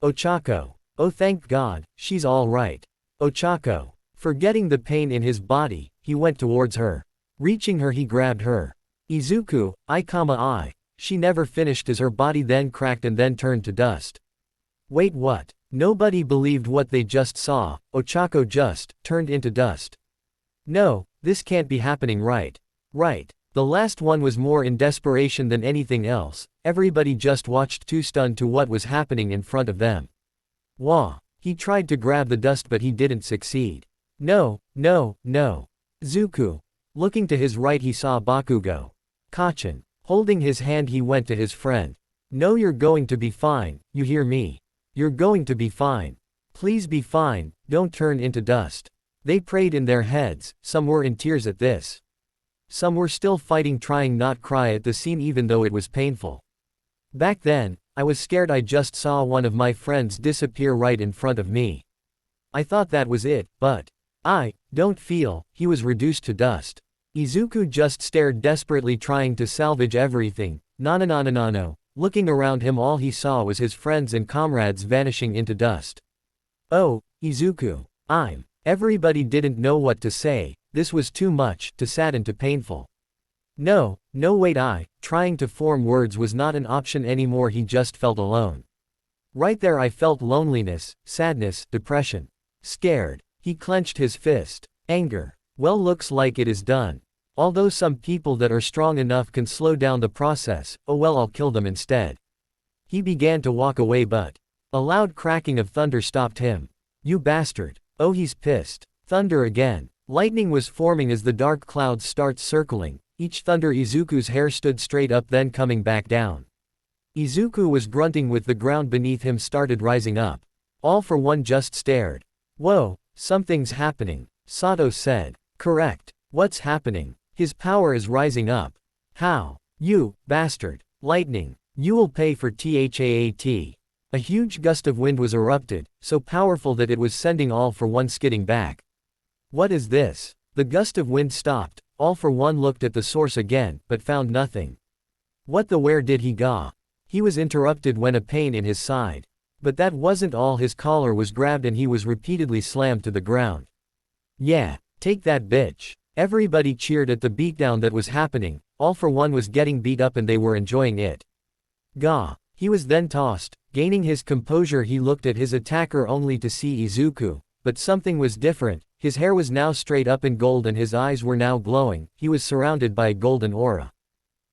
Ochako. Oh thank God, she's all right. Ochako. Forgetting the pain in his body, he went towards her. Reaching her he grabbed her. Izuku, I. She never finished as her body then cracked and then turned to dust. Wait what? Nobody believed what they just saw, Ochako just turned into dust. No, this can't be happening right. Right. The last one was more in desperation than anything else, everybody just watched too stunned to what was happening in front of them. Wah. He tried to grab the dust but he didn't succeed. No. Zuku. Looking to his right he saw Bakugo. Kachin. Holding his hand he went to his friend. No you're going to be fine, you hear me? You're going to be fine. Please be fine, don't turn into dust. They prayed in their heads, some were in tears at this. Some were still fighting, trying not cry at the scene even though it was painful. Back then, I was scared. I just saw one of my friends disappear right in front of me. I thought that was it, but I don't feel, he was reduced to dust. Izuku just stared desperately, trying to salvage everything. No. Looking around him, all he saw was his friends and comrades vanishing into dust. Oh, Izuku. Everybody didn't know what to say. This was too much, too sad and too painful. No, wait, trying to form words was not an option anymore. He just felt alone. Right there I felt loneliness, sadness, depression. Scared. He clenched his fist. Anger. Well, looks like it is done. Although some people that are strong enough can slow down the process, oh well, I'll kill them instead. He began to walk away, but a loud cracking of thunder stopped him. You bastard. Oh, he's pissed. Thunder again. Lightning was forming as the dark clouds start circling. Each thunder, Izuku's hair stood straight up, then coming back down. Izuku was grunting with the ground beneath him started rising up. All for one just stared. Whoa, something's happening, Sato said. Correct. What's happening? His power is rising up. How? You bastard. Lightning. You will pay for that. A huge gust of wind was erupted, so powerful that it was sending All for One skidding back. What is this? The gust of wind stopped. All for One looked at the source again, but found nothing. What the where did he go? He was interrupted when a pain in his side. But that wasn't all. His collar was grabbed and he was repeatedly slammed to the ground. Yeah, take that, bitch. Everybody cheered at the beatdown that was happening. All for One was getting beat up and they were enjoying it. Gah. He was then tossed. Gaining his composure, he looked at his attacker only to see Izuku. But something was different. His hair was now straight up in gold and his eyes were now glowing. He was surrounded by a golden aura.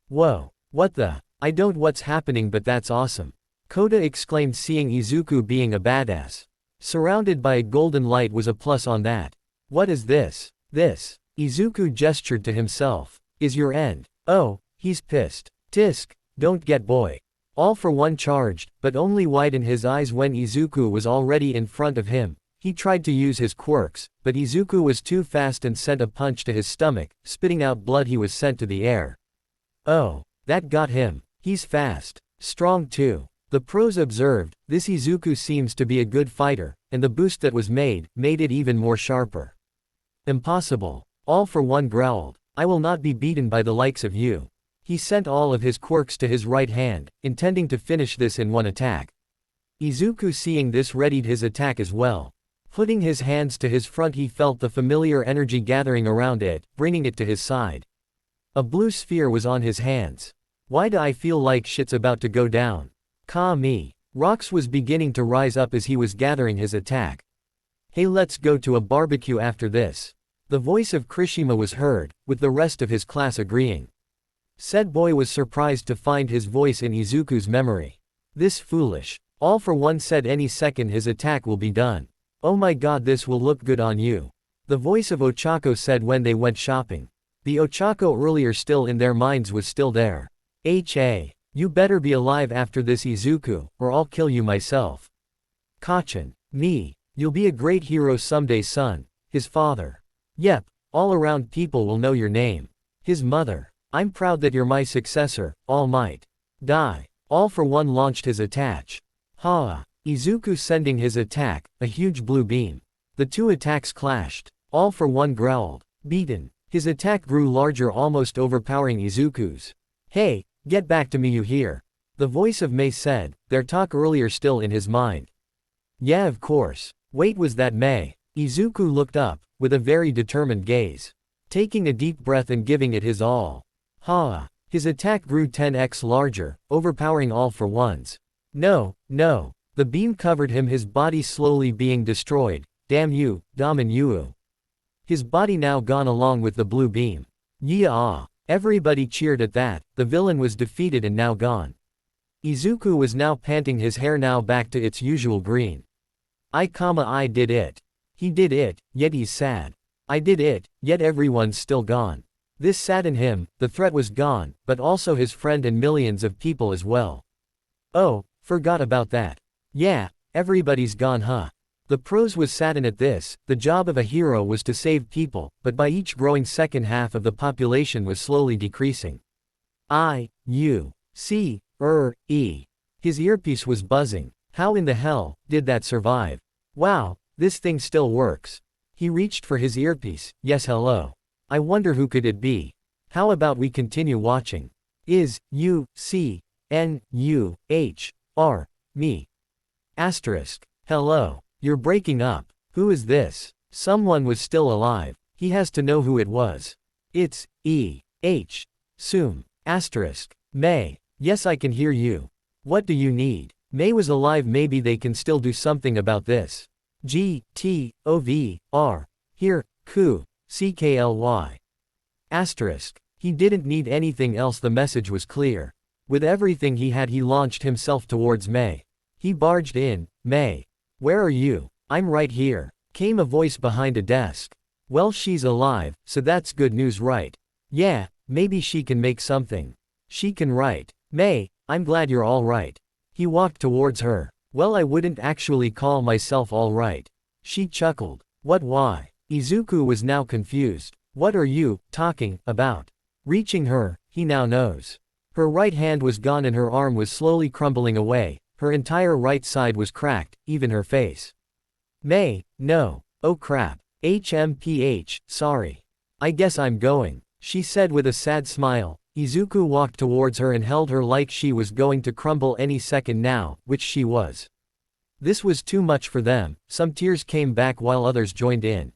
Whoa. What the? I don't what's happening, but that's awesome. Koda exclaimed, seeing Izuku being a badass. Surrounded by a golden light was a plus on that. What is this? This. Izuku gestured to himself. Is your end. Oh, he's pissed. Tisk. Don't get boy. All for One charged, but only widened his eyes when Izuku was already in front of him. He tried to use his quirks, but Izuku was too fast and sent a punch to his stomach, spitting out blood. He was sent to the air. Oh, that got him. He's fast. Strong too. The pros observed, this Izuku seems to be a good fighter, and the boost that was made it even more sharper. Impossible. All for One growled. I will not be beaten by the likes of you. He sent all of his quirks to his right hand, intending to finish this in one attack. Izuku, seeing this, readied his attack as well. Putting his hands to his front, he felt the familiar energy gathering around it, bringing it to his side. A blue sphere was on his hands. Why do I feel like shit's about to go down? Me. Rocks was beginning to rise up as he was gathering his attack. Hey, let's go to a barbecue after this. The voice of Kirishima was heard, with the rest of his class agreeing. Said boy was surprised to find his voice in Izuku's memory. This foolish. All for One said any second his attack will be done. Oh my god, this will look good on you. The voice of Ochako said when they went shopping. The Ochako earlier still in their minds was still there. You better be alive after this, Izuku, or I'll kill you myself. Kachin. Me. You'll be a great hero someday, son. His father. Yep, all around people will know your name. His mother. I'm proud that you're my successor, All Might. Die. All for One launched his attack. Izuku sending his attack, a huge blue beam. The two attacks clashed. All for One growled. Beaten. His attack grew larger, almost overpowering Izuku's. Hey, get back to me, you hear? The voice of Mei said, their talk earlier still in his mind. Yeah, of course. Wait, was that Mei? Izuku looked up, with a very determined gaze. Taking a deep breath and giving it his all. His attack grew 10x larger, overpowering All for One's. No. The beam covered him, his body slowly being destroyed. Damn you, Daman Yu. His body now gone along with the blue beam. Yeah. Everybody cheered at that. The villain was defeated and now gone. Izuku was now panting, his hair now back to its usual green. I did it. He did it, yet he's sad. I did it, yet everyone's still gone. This saddened him. The threat was gone, but also his friend and millions of people as well. Oh, forgot about that. Yeah, everybody's gone, huh? The prose was saddened at this. The job of a hero was to save people, but by each growing second half of the population was slowly decreasing. I-U-C-E. His earpiece was buzzing. How in the hell did that survive? Wow, this thing still works. He reached for his earpiece. Yes, hello. I wonder who could it be? How about we continue watching? Is-U-C-N-U-H-R, me. Asterisk. Hello. You're breaking up. Who is this? Someone was still alive. He has to know who it was. It's E-H. Soon. Asterisk. May. Yes, I can hear you. What do you need? May was alive. Maybe they can still do something about this. G-T-O-V-R. Here, Ku. C-K-L-Y. Asterisk. He didn't need anything else. The message was clear. With everything he had, he launched himself towards May. He barged in. May. Where are you? I'm right here. Came a voice behind a desk. Well, she's alive, so that's good news, right? Yeah, maybe she can make something. She can write. May, I'm glad you're all right. He walked towards her. Well, I wouldn't actually call myself all right. She chuckled. What, why? Izuku was now confused. What are you talking about? Reaching her, he now knows. Her right hand was gone and her arm was slowly crumbling away. Her entire right side was cracked, even her face. May, no. Oh crap. HMPH, sorry. I guess I'm going, she said with a sad smile. Izuku walked towards her and held her like she was going to crumble any second now, which she was. This was too much for them. Some tears came back while others joined in.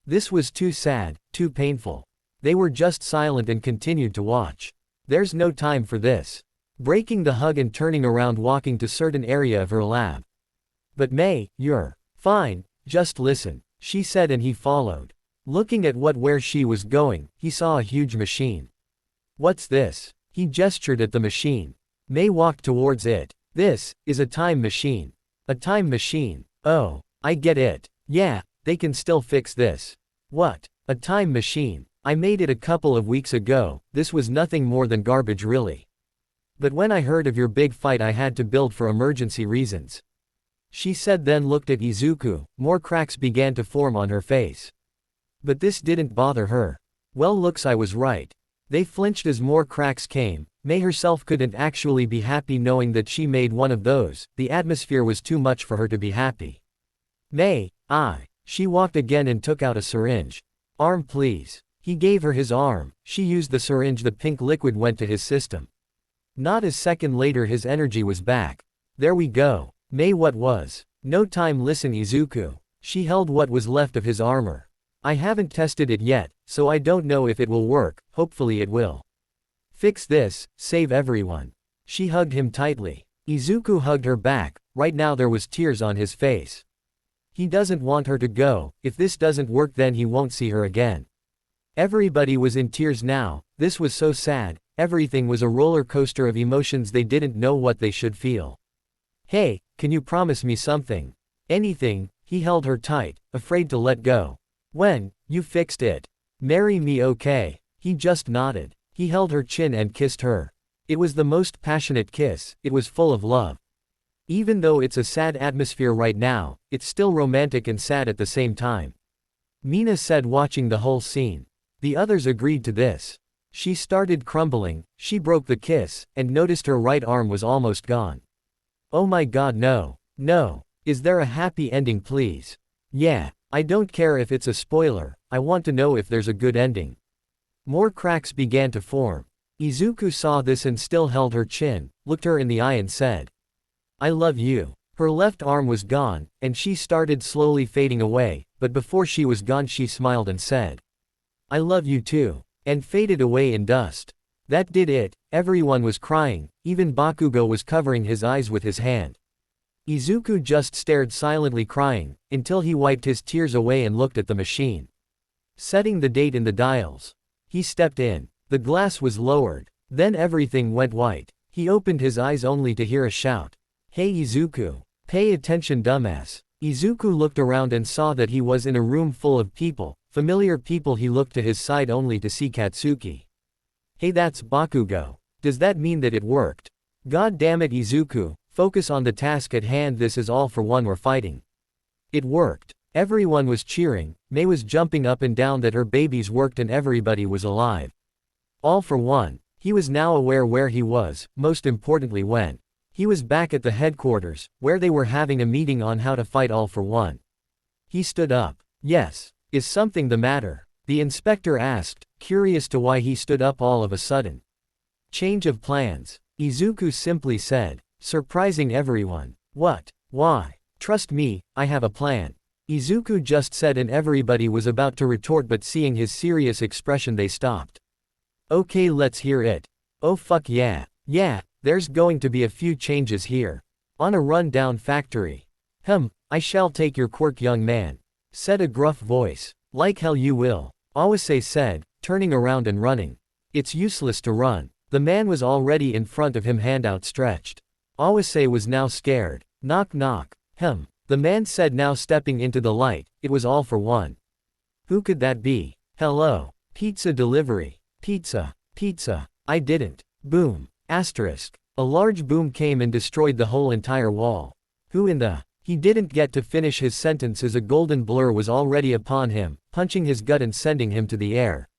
This was too sad, too painful. They were just silent and continued to watch. There's no time for this. Breaking the hug and turning around, walking to certain area of her lab. But May, you're fine, just listen, she said, and he followed. Looking at where she was going, he saw a huge machine. What's this? He gestured at the machine. May walked towards it. This is a time machine. A time machine. Oh, I get it. Yeah, they can still fix this. What? A time machine. I made it a couple of weeks ago. This was nothing more than garbage, really. But when I heard of your big fight, I had to build for emergency reasons. She said, then looked at Izuku. More cracks began to form on her face. But this didn't bother her. Well, looks I was right. They flinched as more cracks came. May herself couldn't actually be happy knowing that she made one of those. The atmosphere was too much for her to be happy. May, she walked again and took out a syringe. Arm, please. He gave her his arm. She used the syringe. The pink liquid went to his system. Not a second later, his energy was back. There we go. May, what was? No time. Listen, Izuku. She held what was left of his armor. I haven't tested it yet, so I don't know if it will work. Hopefully it will. Fix this, save everyone. She hugged him tightly. Izuku hugged her back. Right now there was tears on his face. He doesn't want her to go. If this doesn't work, then he won't see her again. Everybody was in tears now. This was so sad. Everything was a roller coaster of emotions. They didn't know what they should feel. Hey, can you promise me something? Anything. He held her tight, afraid to let go. When you fixed it. Marry me, okay? He just nodded. He held her chin and kissed her. It was the most passionate kiss. It was full of love. Even though it's a sad atmosphere right now, it's still romantic and sad at the same time. Mina said, watching the whole scene. The others agreed to this. She started crumbling. She broke the kiss, and noticed her right arm was almost gone. Oh my god, no. No. Is there a happy ending, please? Yeah. I don't care if it's a spoiler. I want to know if there's a good ending. More cracks began to form. Izuku saw this and still held her chin, looked her in the eye and said, I love you. Her left arm was gone, and she started slowly fading away, but before she was gone she smiled and said, I love you too, and faded away in dust. That did it. Everyone was crying, even Bakugo was covering his eyes with his hand. Izuku just stared silently, crying, until he wiped his tears away and looked at the machine. Setting the date in the dials. He stepped in. The glass was lowered. Then everything went white. He opened his eyes only to hear a shout. Hey Izuku. Pay attention, dumbass. Izuku looked around and saw that he was in a room full of people, familiar people. He looked to his side only to see Katsuki. Hey, that's Bakugo. Does that mean that it worked? God damn it, Izuku. Focus on the task at hand. This is all for one. We're fighting. It worked. Everyone was cheering, Mei was jumping up and down that her babies worked and everybody was alive. All for one. He was now aware where he was, most importantly when. He was back at the headquarters, where they were having a meeting on how to fight All for One. He stood up. Yes. Is something the matter? The inspector asked, curious to why he stood up all of a sudden. Change of plans. Izuku simply said, surprising everyone. What? Why? Trust me, I have a plan. Izuku just said and everybody was about to retort but seeing his serious expression they stopped. Okay, let's hear it. Oh fuck yeah. Yeah, there's going to be a few changes here. On a run-down factory. I shall take your quirk young man. Said a gruff voice. Like hell you will. Awase said, turning around and running. It's useless to run. The man was already in front of him, hand outstretched. Awase was now scared. Knock knock. The man said, now stepping into the light. It was All for One. Who could that be? Hello. Pizza delivery. Pizza. Pizza. I didn't. Boom. Asterisk. A large boom came and destroyed the whole entire wall. Who in the... He didn't get to finish his sentence as a golden blur was already upon him, punching his gut and sending him to the air.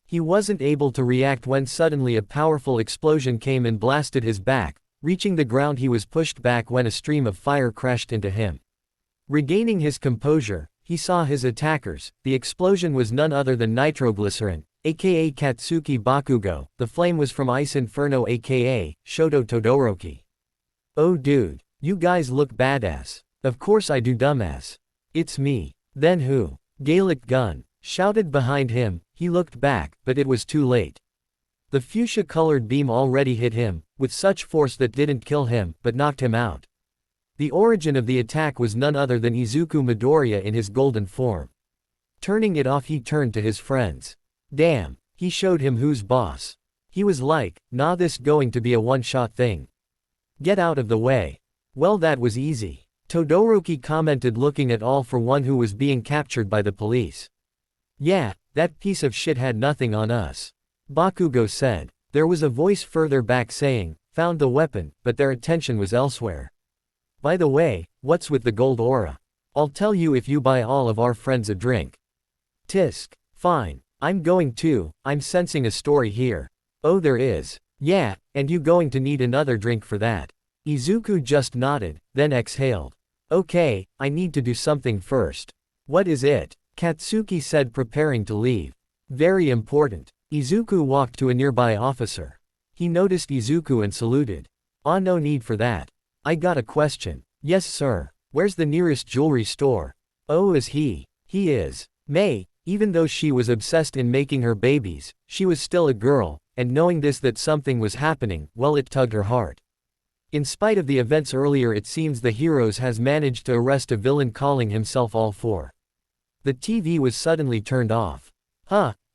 He wasn't able to react when suddenly a powerful explosion came and blasted his back. Reaching the ground, he was pushed back when a stream of fire crashed into him. Regaining his composure, he saw his attackers. The explosion was none other than nitroglycerin, aka Katsuki Bakugo. The flame was from Ice Inferno aka Shoto Todoroki. Oh dude, you guys look badass. Of course I do, dumbass. It's me. Then who? Gaelic gun. Shouted behind him. He looked back, but it was too late. The fuchsia-colored beam already hit him, with such force that didn't kill him, but knocked him out. The origin of the attack was none other than Izuku Midoriya in his golden form. Turning it off, he turned to his friends. Damn, he showed him who's boss. He was like, nah, this going to be a one-shot thing. Get out of the way. Well, that was easy. Todoroki commented, looking at All for One who was being captured by the police. Yeah, that piece of shit had nothing on us. Bakugo said. There was a voice further back saying, found the weapon, but their attention was elsewhere. By the way, what's with the gold aura? I'll tell you if you buy all of our friends a drink. Tisk. Fine. I'm going to. I'm sensing a story here. Oh, there is. Yeah, and you going to need another drink for that. Izuku just nodded, then exhaled. Okay, I need to do something first. What is it? Katsuki said, preparing to leave. Very important. Izuku walked to a nearby officer. He noticed Izuku and saluted. No need for that. I got a question. Yes sir. Where's the nearest jewelry store? Oh, is he? He is. Mei, even though she was obsessed in making her babies, she was still a girl, and knowing this, that something was happening, well, it tugged her heart. In spite of the events earlier, it seems the heroes has managed to arrest a villain calling himself All For. The TV was suddenly turned off.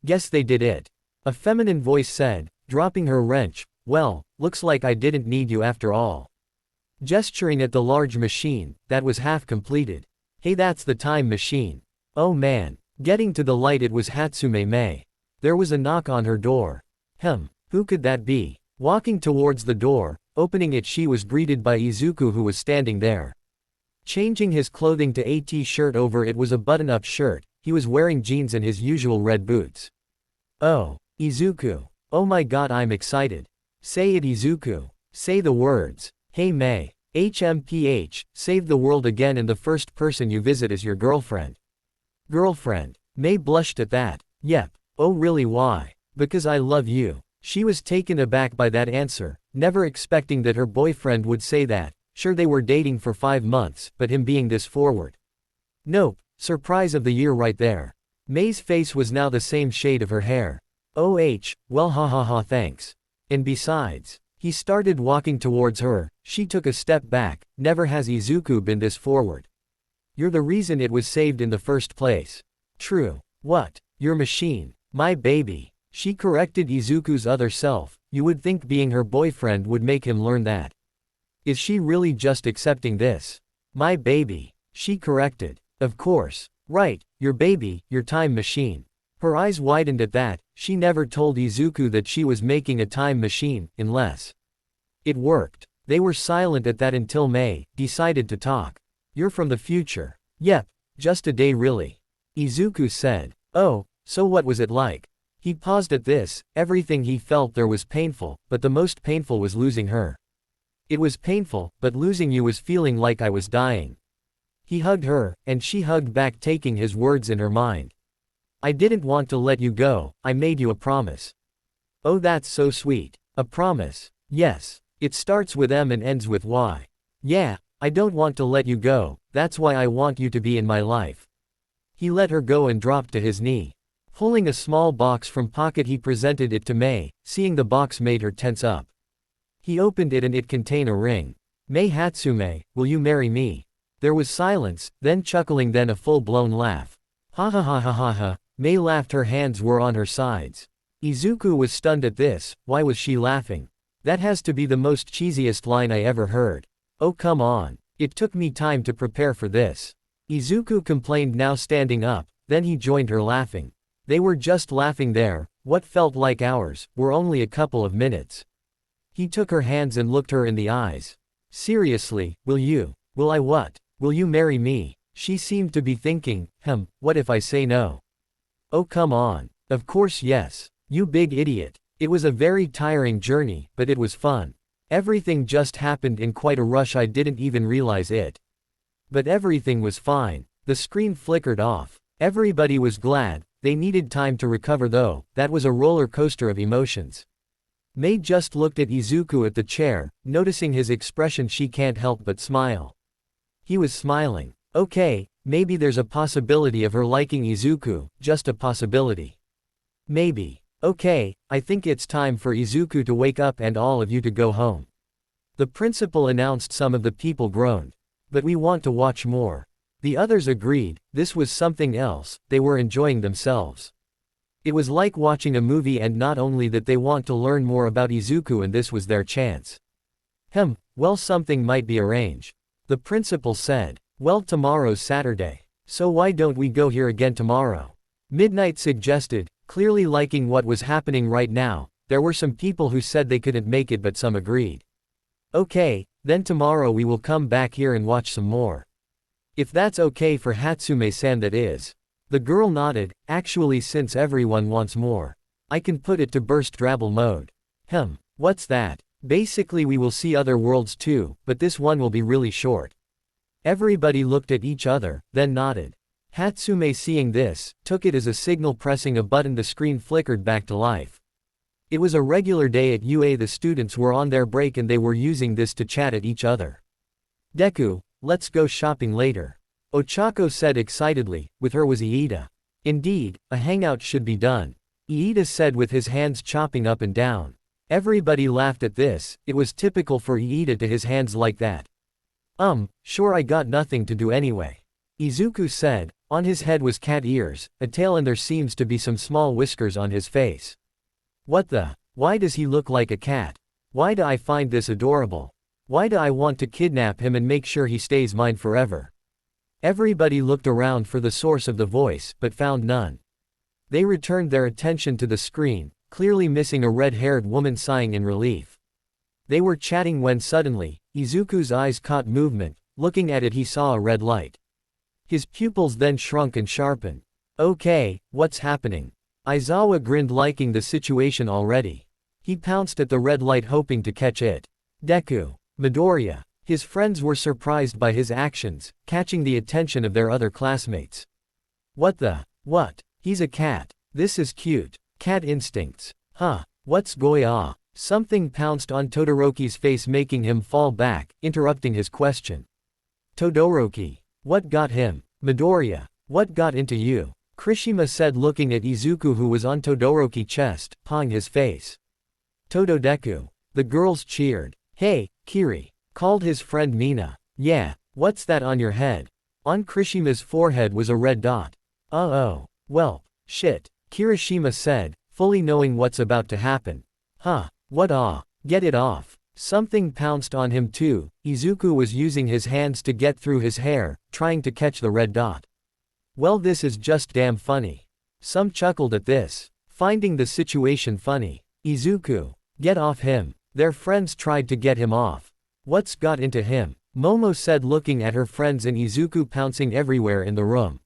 Guess they did it. A feminine voice said, dropping her wrench. Well, looks like I didn't need you after all. Gesturing at the large machine, that was half completed. Hey, that's the time machine. Oh man. Getting to the light, it was Hatsume Mei. There was a knock on her door. Who could that be? Walking towards the door, opening it, she was greeted by Izuku, who was standing there. Changing his clothing to a t-shirt over it was a button-up shirt. He was wearing jeans and his usual red boots. Oh, Izuku. Oh my god, I'm excited. Say it, Izuku. Say the words. Hey Mei. HMPH, save the world again, and the first person you visit is your girlfriend. Girlfriend. Mei blushed at that. Yep. Oh really, why? Because I love you. She was taken aback by that answer, never expecting that her boyfriend would say that. Sure, they were dating for 5 months, but him being this forward. Nope. Surprise of the year right there. Mei's face was now the same shade of her hair. Well hahaha, thanks. And besides, he started walking towards her. She took a step back. Never has Izuku been this forward. You're the reason it was saved in the first place. True. What? Your machine. My baby. She corrected Izuku's other self. You would think being her boyfriend would make him learn that. Is she really just accepting this? My baby. She corrected. Of course. Right, your baby, your time machine. Her eyes widened at that. She never told Izuku that she was making a time machine, unless it worked. They were silent at that until Mei decided to talk. You're from the future. Yep, just a day really. Izuku said. Oh, so what was it like? He paused at this, everything he felt there was painful, but the most painful was losing her. It was painful, but losing you was feeling like I was dying. He hugged her, and she hugged back, taking his words in her mind. I didn't want to let you go, I made you a promise. Oh, that's so sweet. A promise. Yes. It starts with M and ends with Y. Yeah, I don't want to let you go, that's why I want you to be in my life. He let her go and dropped to his knee. Pulling a small box from pocket, he presented it to Mei. Seeing the box made her tense up. He opened it and it contained a ring. Mei Hatsume, will you marry me? There was silence, then chuckling, then a full-blown laugh. Ha ha ha ha ha ha. Mei laughed, her hands were on her sides. Izuku was stunned at this. Why was she laughing? That has to be the most cheesiest line I ever heard. Oh come on. It took me time to prepare for this. Izuku complained, now standing up, then he joined her laughing. They were just laughing there, what felt like hours, were only a couple of minutes. He took her hands and looked her in the eyes. Seriously, will you? Will I what? Will you marry me? She seemed to be thinking, what if I say no? Oh come on. Of course yes. You big idiot. It was a very tiring journey, but it was fun. Everything just happened in quite a rush, I didn't even realize it. But everything was fine. The screen flickered off. Everybody was glad. They needed time to recover though, that was a roller coaster of emotions. Mei just looked at Izuku at the chair, noticing his expression she can't help but smile. He was smiling. Okay, maybe there's a possibility of her liking Izuku, just a possibility. Maybe. Okay, I think it's time for Izuku to wake up and all of you to go home. The principal announced. Some of the people groaned. But we want to watch more. The others agreed, this was something else, they were enjoying themselves. It was like watching a movie, and not only that, they want to learn more about Izuku and this was their chance. Well, something might be arranged. The principal said. Well, tomorrow's Saturday. So why don't we go here again tomorrow? Midnight suggested, clearly liking what was happening right now. There were some people who said they couldn't make it, but some agreed. Okay, then tomorrow we will come back here and watch some more. If that's okay for Hatsume-san, that is. The girl nodded. Actually, since everyone wants more, I can put it to burst drabble mode. What's that? Basically we will see other worlds too, but this one will be really short. Everybody looked at each other, then nodded. Hatsume, seeing this, took it as a signal. Pressing a button, the screen flickered back to life. It was a regular day at UA. The students were on their break and they were using this to chat at each other. Deku, let's go shopping later. Ochako said excitedly. With her was Iida. Indeed, a hangout should be done. Iida said with his hands chopping up and down. Everybody laughed at this. It was typical for Iida to his hands like that. Sure, I got nothing to do anyway. Izuku said. On his head was cat ears, a tail, and there seems to be some small whiskers on his face. What the? Why does he look like a cat? Why do I find this adorable? Why do I want to kidnap him and make sure he stays mine forever? Everybody looked around for the source of the voice, but found none. They returned their attention to the screen, clearly missing a red-haired woman sighing in relief. They were chatting when suddenly, Izuku's eyes caught movement. Looking at it, he saw a red light. His pupils then shrunk and sharpened. Okay, what's happening? Aizawa grinned, liking the situation already. He pounced at the red light, hoping to catch it. Deku. Midoriya. His friends were surprised by his actions, catching the attention of their other classmates. What? He's a cat. This is cute. Cat instincts. What's goya? Something pounced on Todoroki's face, making him fall back, interrupting his question. Todoroki. What got him? Midoriya. What got into you? Kirishima said, looking at Izuku, who was on Todoroki's chest, pawing his face. Todo Deku. The girls cheered. Hey, Kiri. Called his friend Mina. Yeah, what's that on your head? On Kirishima's forehead was a red dot. Oh, well, shit, Kirishima said, fully knowing what's about to happen. What? Get it off. Something pounced on him too. Izuku was using his hands to get through his hair, trying to catch the red dot. Well, this is just damn funny. Some chuckled at this, finding the situation funny. Izuku. Get off him. Their friends tried to get him off. What's got into him? Momo said looking at her friends and Izuku pouncing everywhere in the room.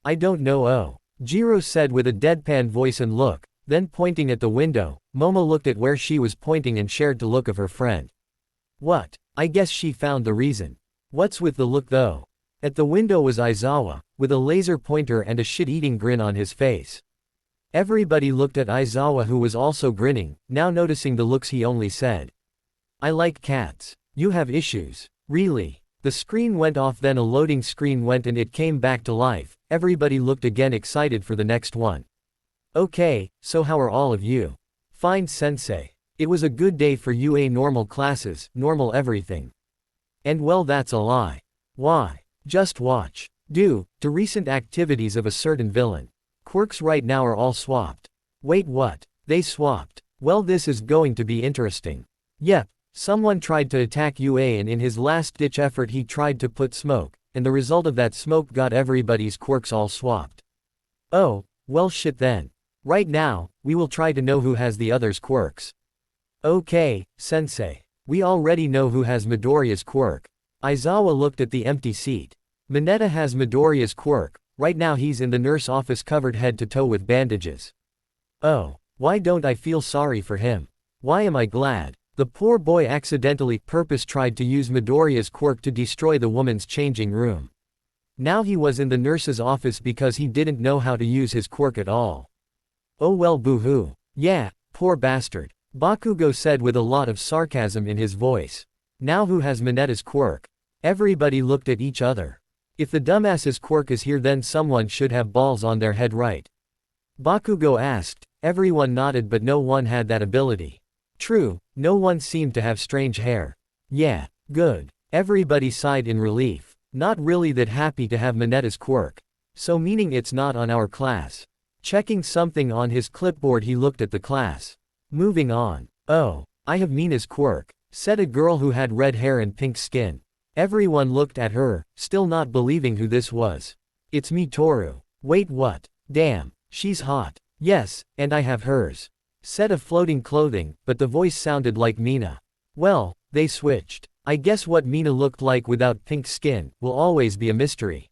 I don't know. Oh. Jiro said with a deadpan voice and look, then pointing at the window, Momo looked at where she was pointing and shared the look of her friend. What? I guess she found the reason. What's with the look though? At the window was Aizawa, with a laser pointer and a shit-eating grin on his face. Everybody looked at Aizawa who was also grinning, now noticing the looks he only said. I like cats. You have issues. Really? The screen went off, then a loading screen went and it came back to life. Everybody looked again excited for the next one. Okay, so how are all of you? Fine sensei. It was a good day for UA normal classes, normal everything. And well that's a lie. Why? Just watch. Due to recent activities of a certain villain. Quirks right now are all swapped. Wait what? They swapped. Well this is going to be interesting. Yep, someone tried to attack UA and in his last-ditch effort he tried to put smoke, and the result of that smoke got everybody's quirks all swapped. Oh, well shit then. Right now, we will try to know who has the other's quirks. Okay, sensei. We already know who has Midoriya's quirk. Aizawa looked at the empty seat. Mineta has Midoriya's quirk. Right now he's in the nurse office covered head to toe with bandages. Oh, why don't I feel sorry for him? Why am I glad? The poor boy accidentally tried to use Midoriya's quirk to destroy the woman's changing room. Now he was in the nurse's office because he didn't know how to use his quirk at all. Oh well boo-hoo. Yeah, poor bastard. Bakugo said with a lot of sarcasm in his voice. Now who has Mineta's quirk? Everybody looked at each other. If the dumbass's quirk is here then someone should have balls on their head, right? Bakugo asked. Everyone nodded but no one had that ability. True, no one seemed to have strange hair. Yeah, good. Everybody sighed in relief. Not really that happy to have Mineta's quirk. So meaning it's not on our class. Checking something on his clipboard he looked at the class. Moving on. Oh, I have Mina's quirk, said a girl who had red hair and pink skin. Everyone looked at her, still not believing who this was. It's me Toru. Wait what? Damn, she's hot. Yes, and I have hers. Said a floating clothing, but the voice sounded like Mina. Well, they switched. I guess what Mina looked like without pink skin will always be a mystery.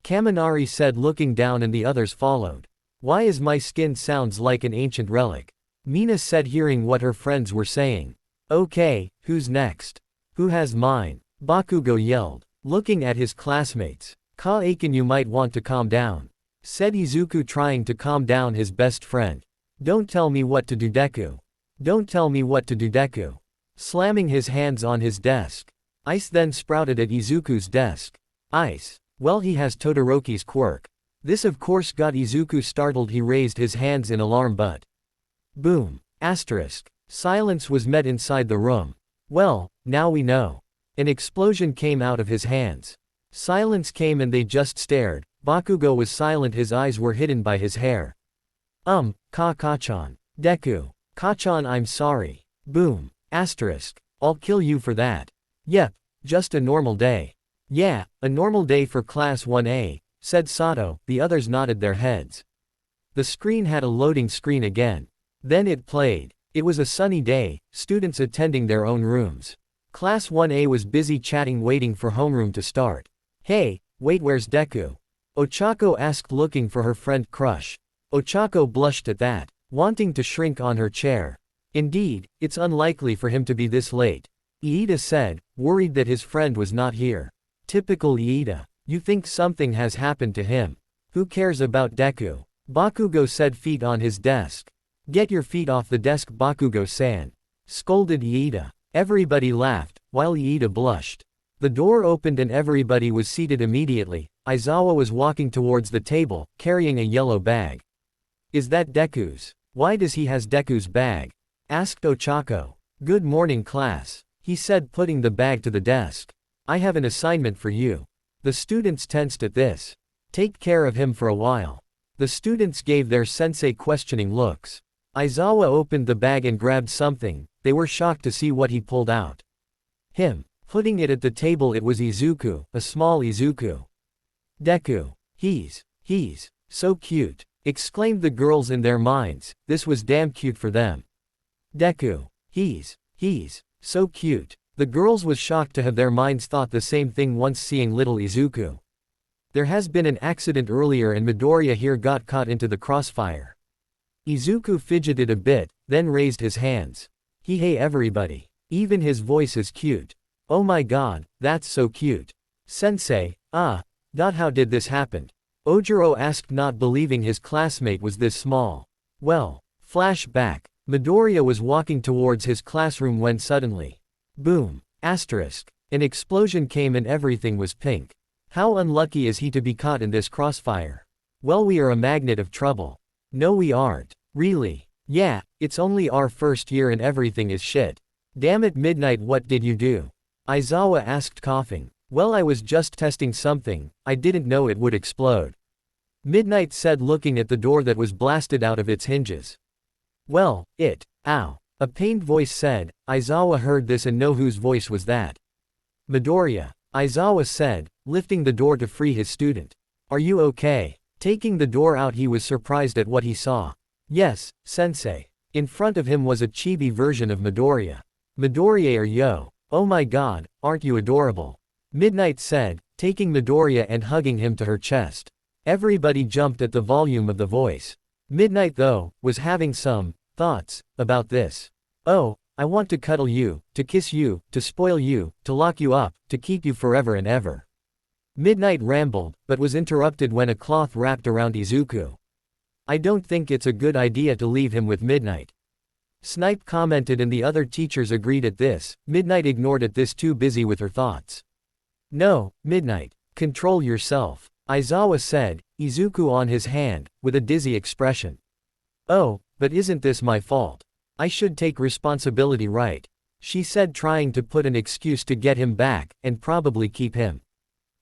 Kaminari said looking down and the others followed. Why is my skin sounds like an ancient relic? Mina said hearing what her friends were saying. Okay, who's next? Who has mine? Bakugo yelled, looking at his classmates. Ka-Aiken you might want to calm down. Said Izuku trying to calm down his best friend. Don't tell me what to do Deku. Don't tell me what to do Deku. Slamming his hands on his desk. Ice then sprouted at Izuku's desk. Ice. Well he has Todoroki's quirk. This of course got Izuku startled. He raised his hands in alarm but. Boom. Asterisk. Silence was met inside the room. Well, now we know. An explosion came out of his hands. Silence came and they just stared. Bakugo was silent, his eyes were hidden by his hair. Ka-chan. Deku. Ka-chan I'm sorry. Boom. Asterisk. I'll kill you for that. Yep, just a normal day. Yeah, a normal day for Class 1A, said Sato, the others nodded their heads. The screen had a loading screen again. Then it played. It was a sunny day, students attending their own rooms. Class 1A was busy chatting waiting for homeroom to start. Hey, wait where's Deku? Ochako asked looking for her friend Crush. Ochako blushed at that, wanting to shrink on her chair. Indeed, it's unlikely for him to be this late. Iida said, worried that his friend was not here. Typical Iida. You think something has happened to him. Who cares about Deku? Bakugo said feet on his desk. Get your feet off the desk Bakugo-san. Scolded Iida. Everybody laughed, while Iida blushed. The door opened and everybody was seated immediately. Aizawa was walking towards the table, carrying a yellow bag. Is that Deku's? Why does he has Deku's bag? Asked Ochako. Good morning class, he said putting the bag to the desk. I have an assignment for you. The students tensed at this. Take care of him for a while. The students gave their sensei questioning looks. Aizawa opened the bag and grabbed something. They were shocked to see what he pulled out. Him. Putting it at the table it was Izuku, a small Izuku. Deku. He's so cute, exclaimed the girls in their minds. This was damn cute for them. Deku. He's so cute. The girls was shocked to have their minds thought the same thing once seeing little Izuku. There has been an accident earlier and Midoriya here got caught into the crossfire. Izuku fidgeted a bit, then raised his hands. Hey everybody. Even his voice is cute. Oh my god, that's so cute. Sensei, how did this happen? Ojiro asked, not believing his classmate was this small. Well, flashback. Midoriya was walking towards his classroom when suddenly, boom, asterisk, an explosion came and everything was pink. How unlucky is he to be caught in this crossfire? Well, we are a magnet of trouble. No, we aren't. Really? Yeah, it's only our first year and everything is shit. Damn it, Midnight, what did you do? Aizawa asked, coughing. Well, I was just testing something, I didn't know it would explode. Midnight said, looking at the door that was blasted out of its hinges. Well, ow. A pained voice said. Aizawa heard this and know whose voice was that. Midoriya, Aizawa said, lifting the door to free his student. Are you okay? Taking the door out, he was surprised at what he saw. Yes, sensei. In front of him was a chibi version of Midoriya. Midoriya, yo. Oh my god, aren't you adorable? Midnight said, taking Midoriya and hugging him to her chest. Everybody jumped at the volume of the voice. Midnight, though, was having some thoughts about this. Oh, I want to cuddle you, to kiss you, to spoil you, to lock you up, to keep you forever and ever. Midnight rambled, but was interrupted when a cloth wrapped around Izuku. I don't think it's a good idea to leave him with Midnight. Snipe commented and the other teachers agreed at this. Midnight ignored at this, too busy with her thoughts. No, Midnight, control yourself, Aizawa said, Izuku on his hand, with a dizzy expression. Oh, but isn't this my fault? I should take responsibility, right? She said, trying to put an excuse to get him back, and probably keep him.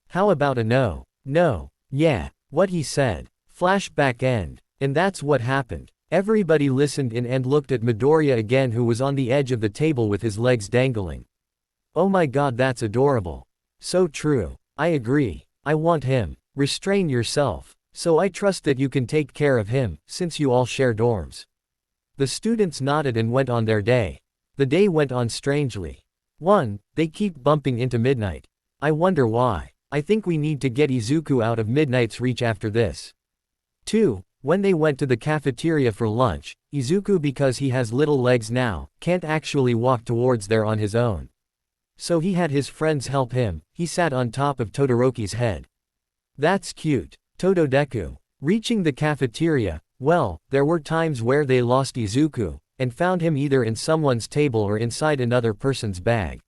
How about a no? No. Yeah. What he said. Flashback end. And that's what happened. Everybody listened in and looked at Midoriya again, who was on the edge of the table with his legs dangling. Oh my god, that's adorable. So true. I agree. I want him. Restrain yourself. So I trust that you can take care of him, since you all share dorms. The students nodded and went on their day. The day went on strangely. 1. They keep bumping into Midnight. I wonder why. I think we need to get Izuku out of Midnight's reach after this. 2. When they went to the cafeteria for lunch, Izuku, because he has little legs now, can't actually walk towards there on his own. So he had his friends help him. He sat on top of Todoroki's head. That's cute. Deku. Reaching the cafeteria, well, there were times where they lost Izuku, and found him either in someone's table or inside another person's bag.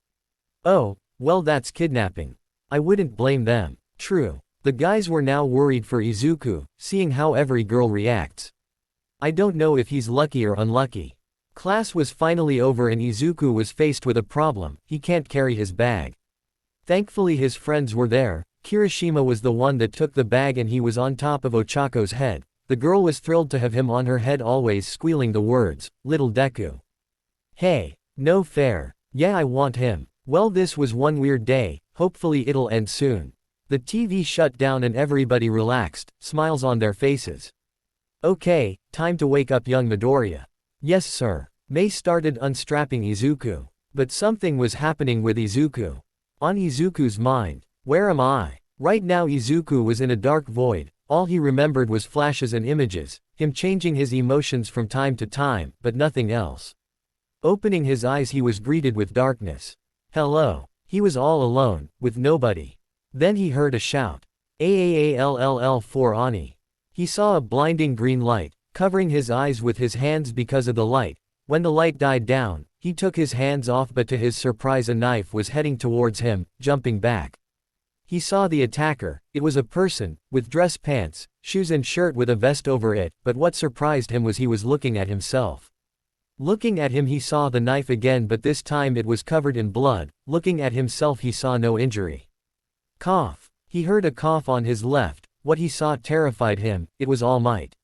Oh, well, that's kidnapping. I wouldn't blame them. True. The guys were now worried for Izuku, seeing how every girl reacts. I don't know if he's lucky or unlucky. Class was finally over and Izuku was faced with a problem. He can't carry his bag. Thankfully his friends were there. Kirishima was the one that took the bag and he was on top of Ochako's head. The girl was thrilled to have him on her head, always squealing the words, "Little Deku." Hey, no fair. Yeah, I want him. Well, this was one weird day, hopefully it'll end soon. The TV shut down and everybody relaxed, smiles on their faces. Okay, time to wake up young Midoriya. Yes sir. Mei started unstrapping Izuku. But something was happening with Izuku. On Izuku's mind. Where am I? Right now Izuku was in a dark void. All he remembered was flashes and images, him changing his emotions from time to time, but nothing else. Opening his eyes he was greeted with darkness. Hello. He was all alone, with nobody. Then he heard a shout. Aallll for Ani. He saw a blinding green light, covering his eyes with his hands because of the light. When the light died down, he took his hands off, but to his surprise a knife was heading towards him, jumping back. He saw the attacker. It was a person, with dress pants, shoes and shirt with a vest over it, but what surprised him was he was looking at himself. Looking at him he saw the knife again, but this time it was covered in blood. Looking at himself he saw no injury. Cough. He heard a cough on his left. What he saw terrified him. It was All Might.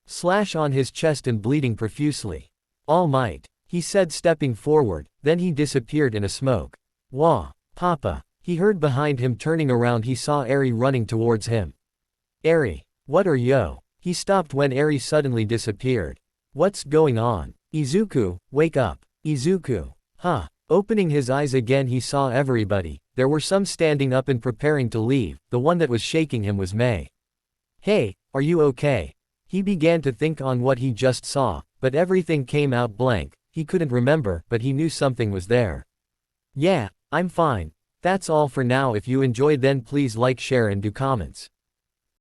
Slash on his chest and bleeding profusely. All Might, he said, stepping forward, then he disappeared in a smoke. Wah. Papa. He heard behind him. Turning around he saw Eri running towards him. Eri. What are yo? He stopped when Eri suddenly disappeared. What's going on? Izuku, wake up. Izuku. Huh. Opening his eyes again he saw everybody. There were some standing up and preparing to leave. The one that was shaking him was Mei. "Hey, are you okay?" He began to think on what he just saw, but everything came out blank. He couldn't remember, but he knew something was there. "Yeah, I'm fine. That's all for now. If you enjoyed then please like, share and do comments.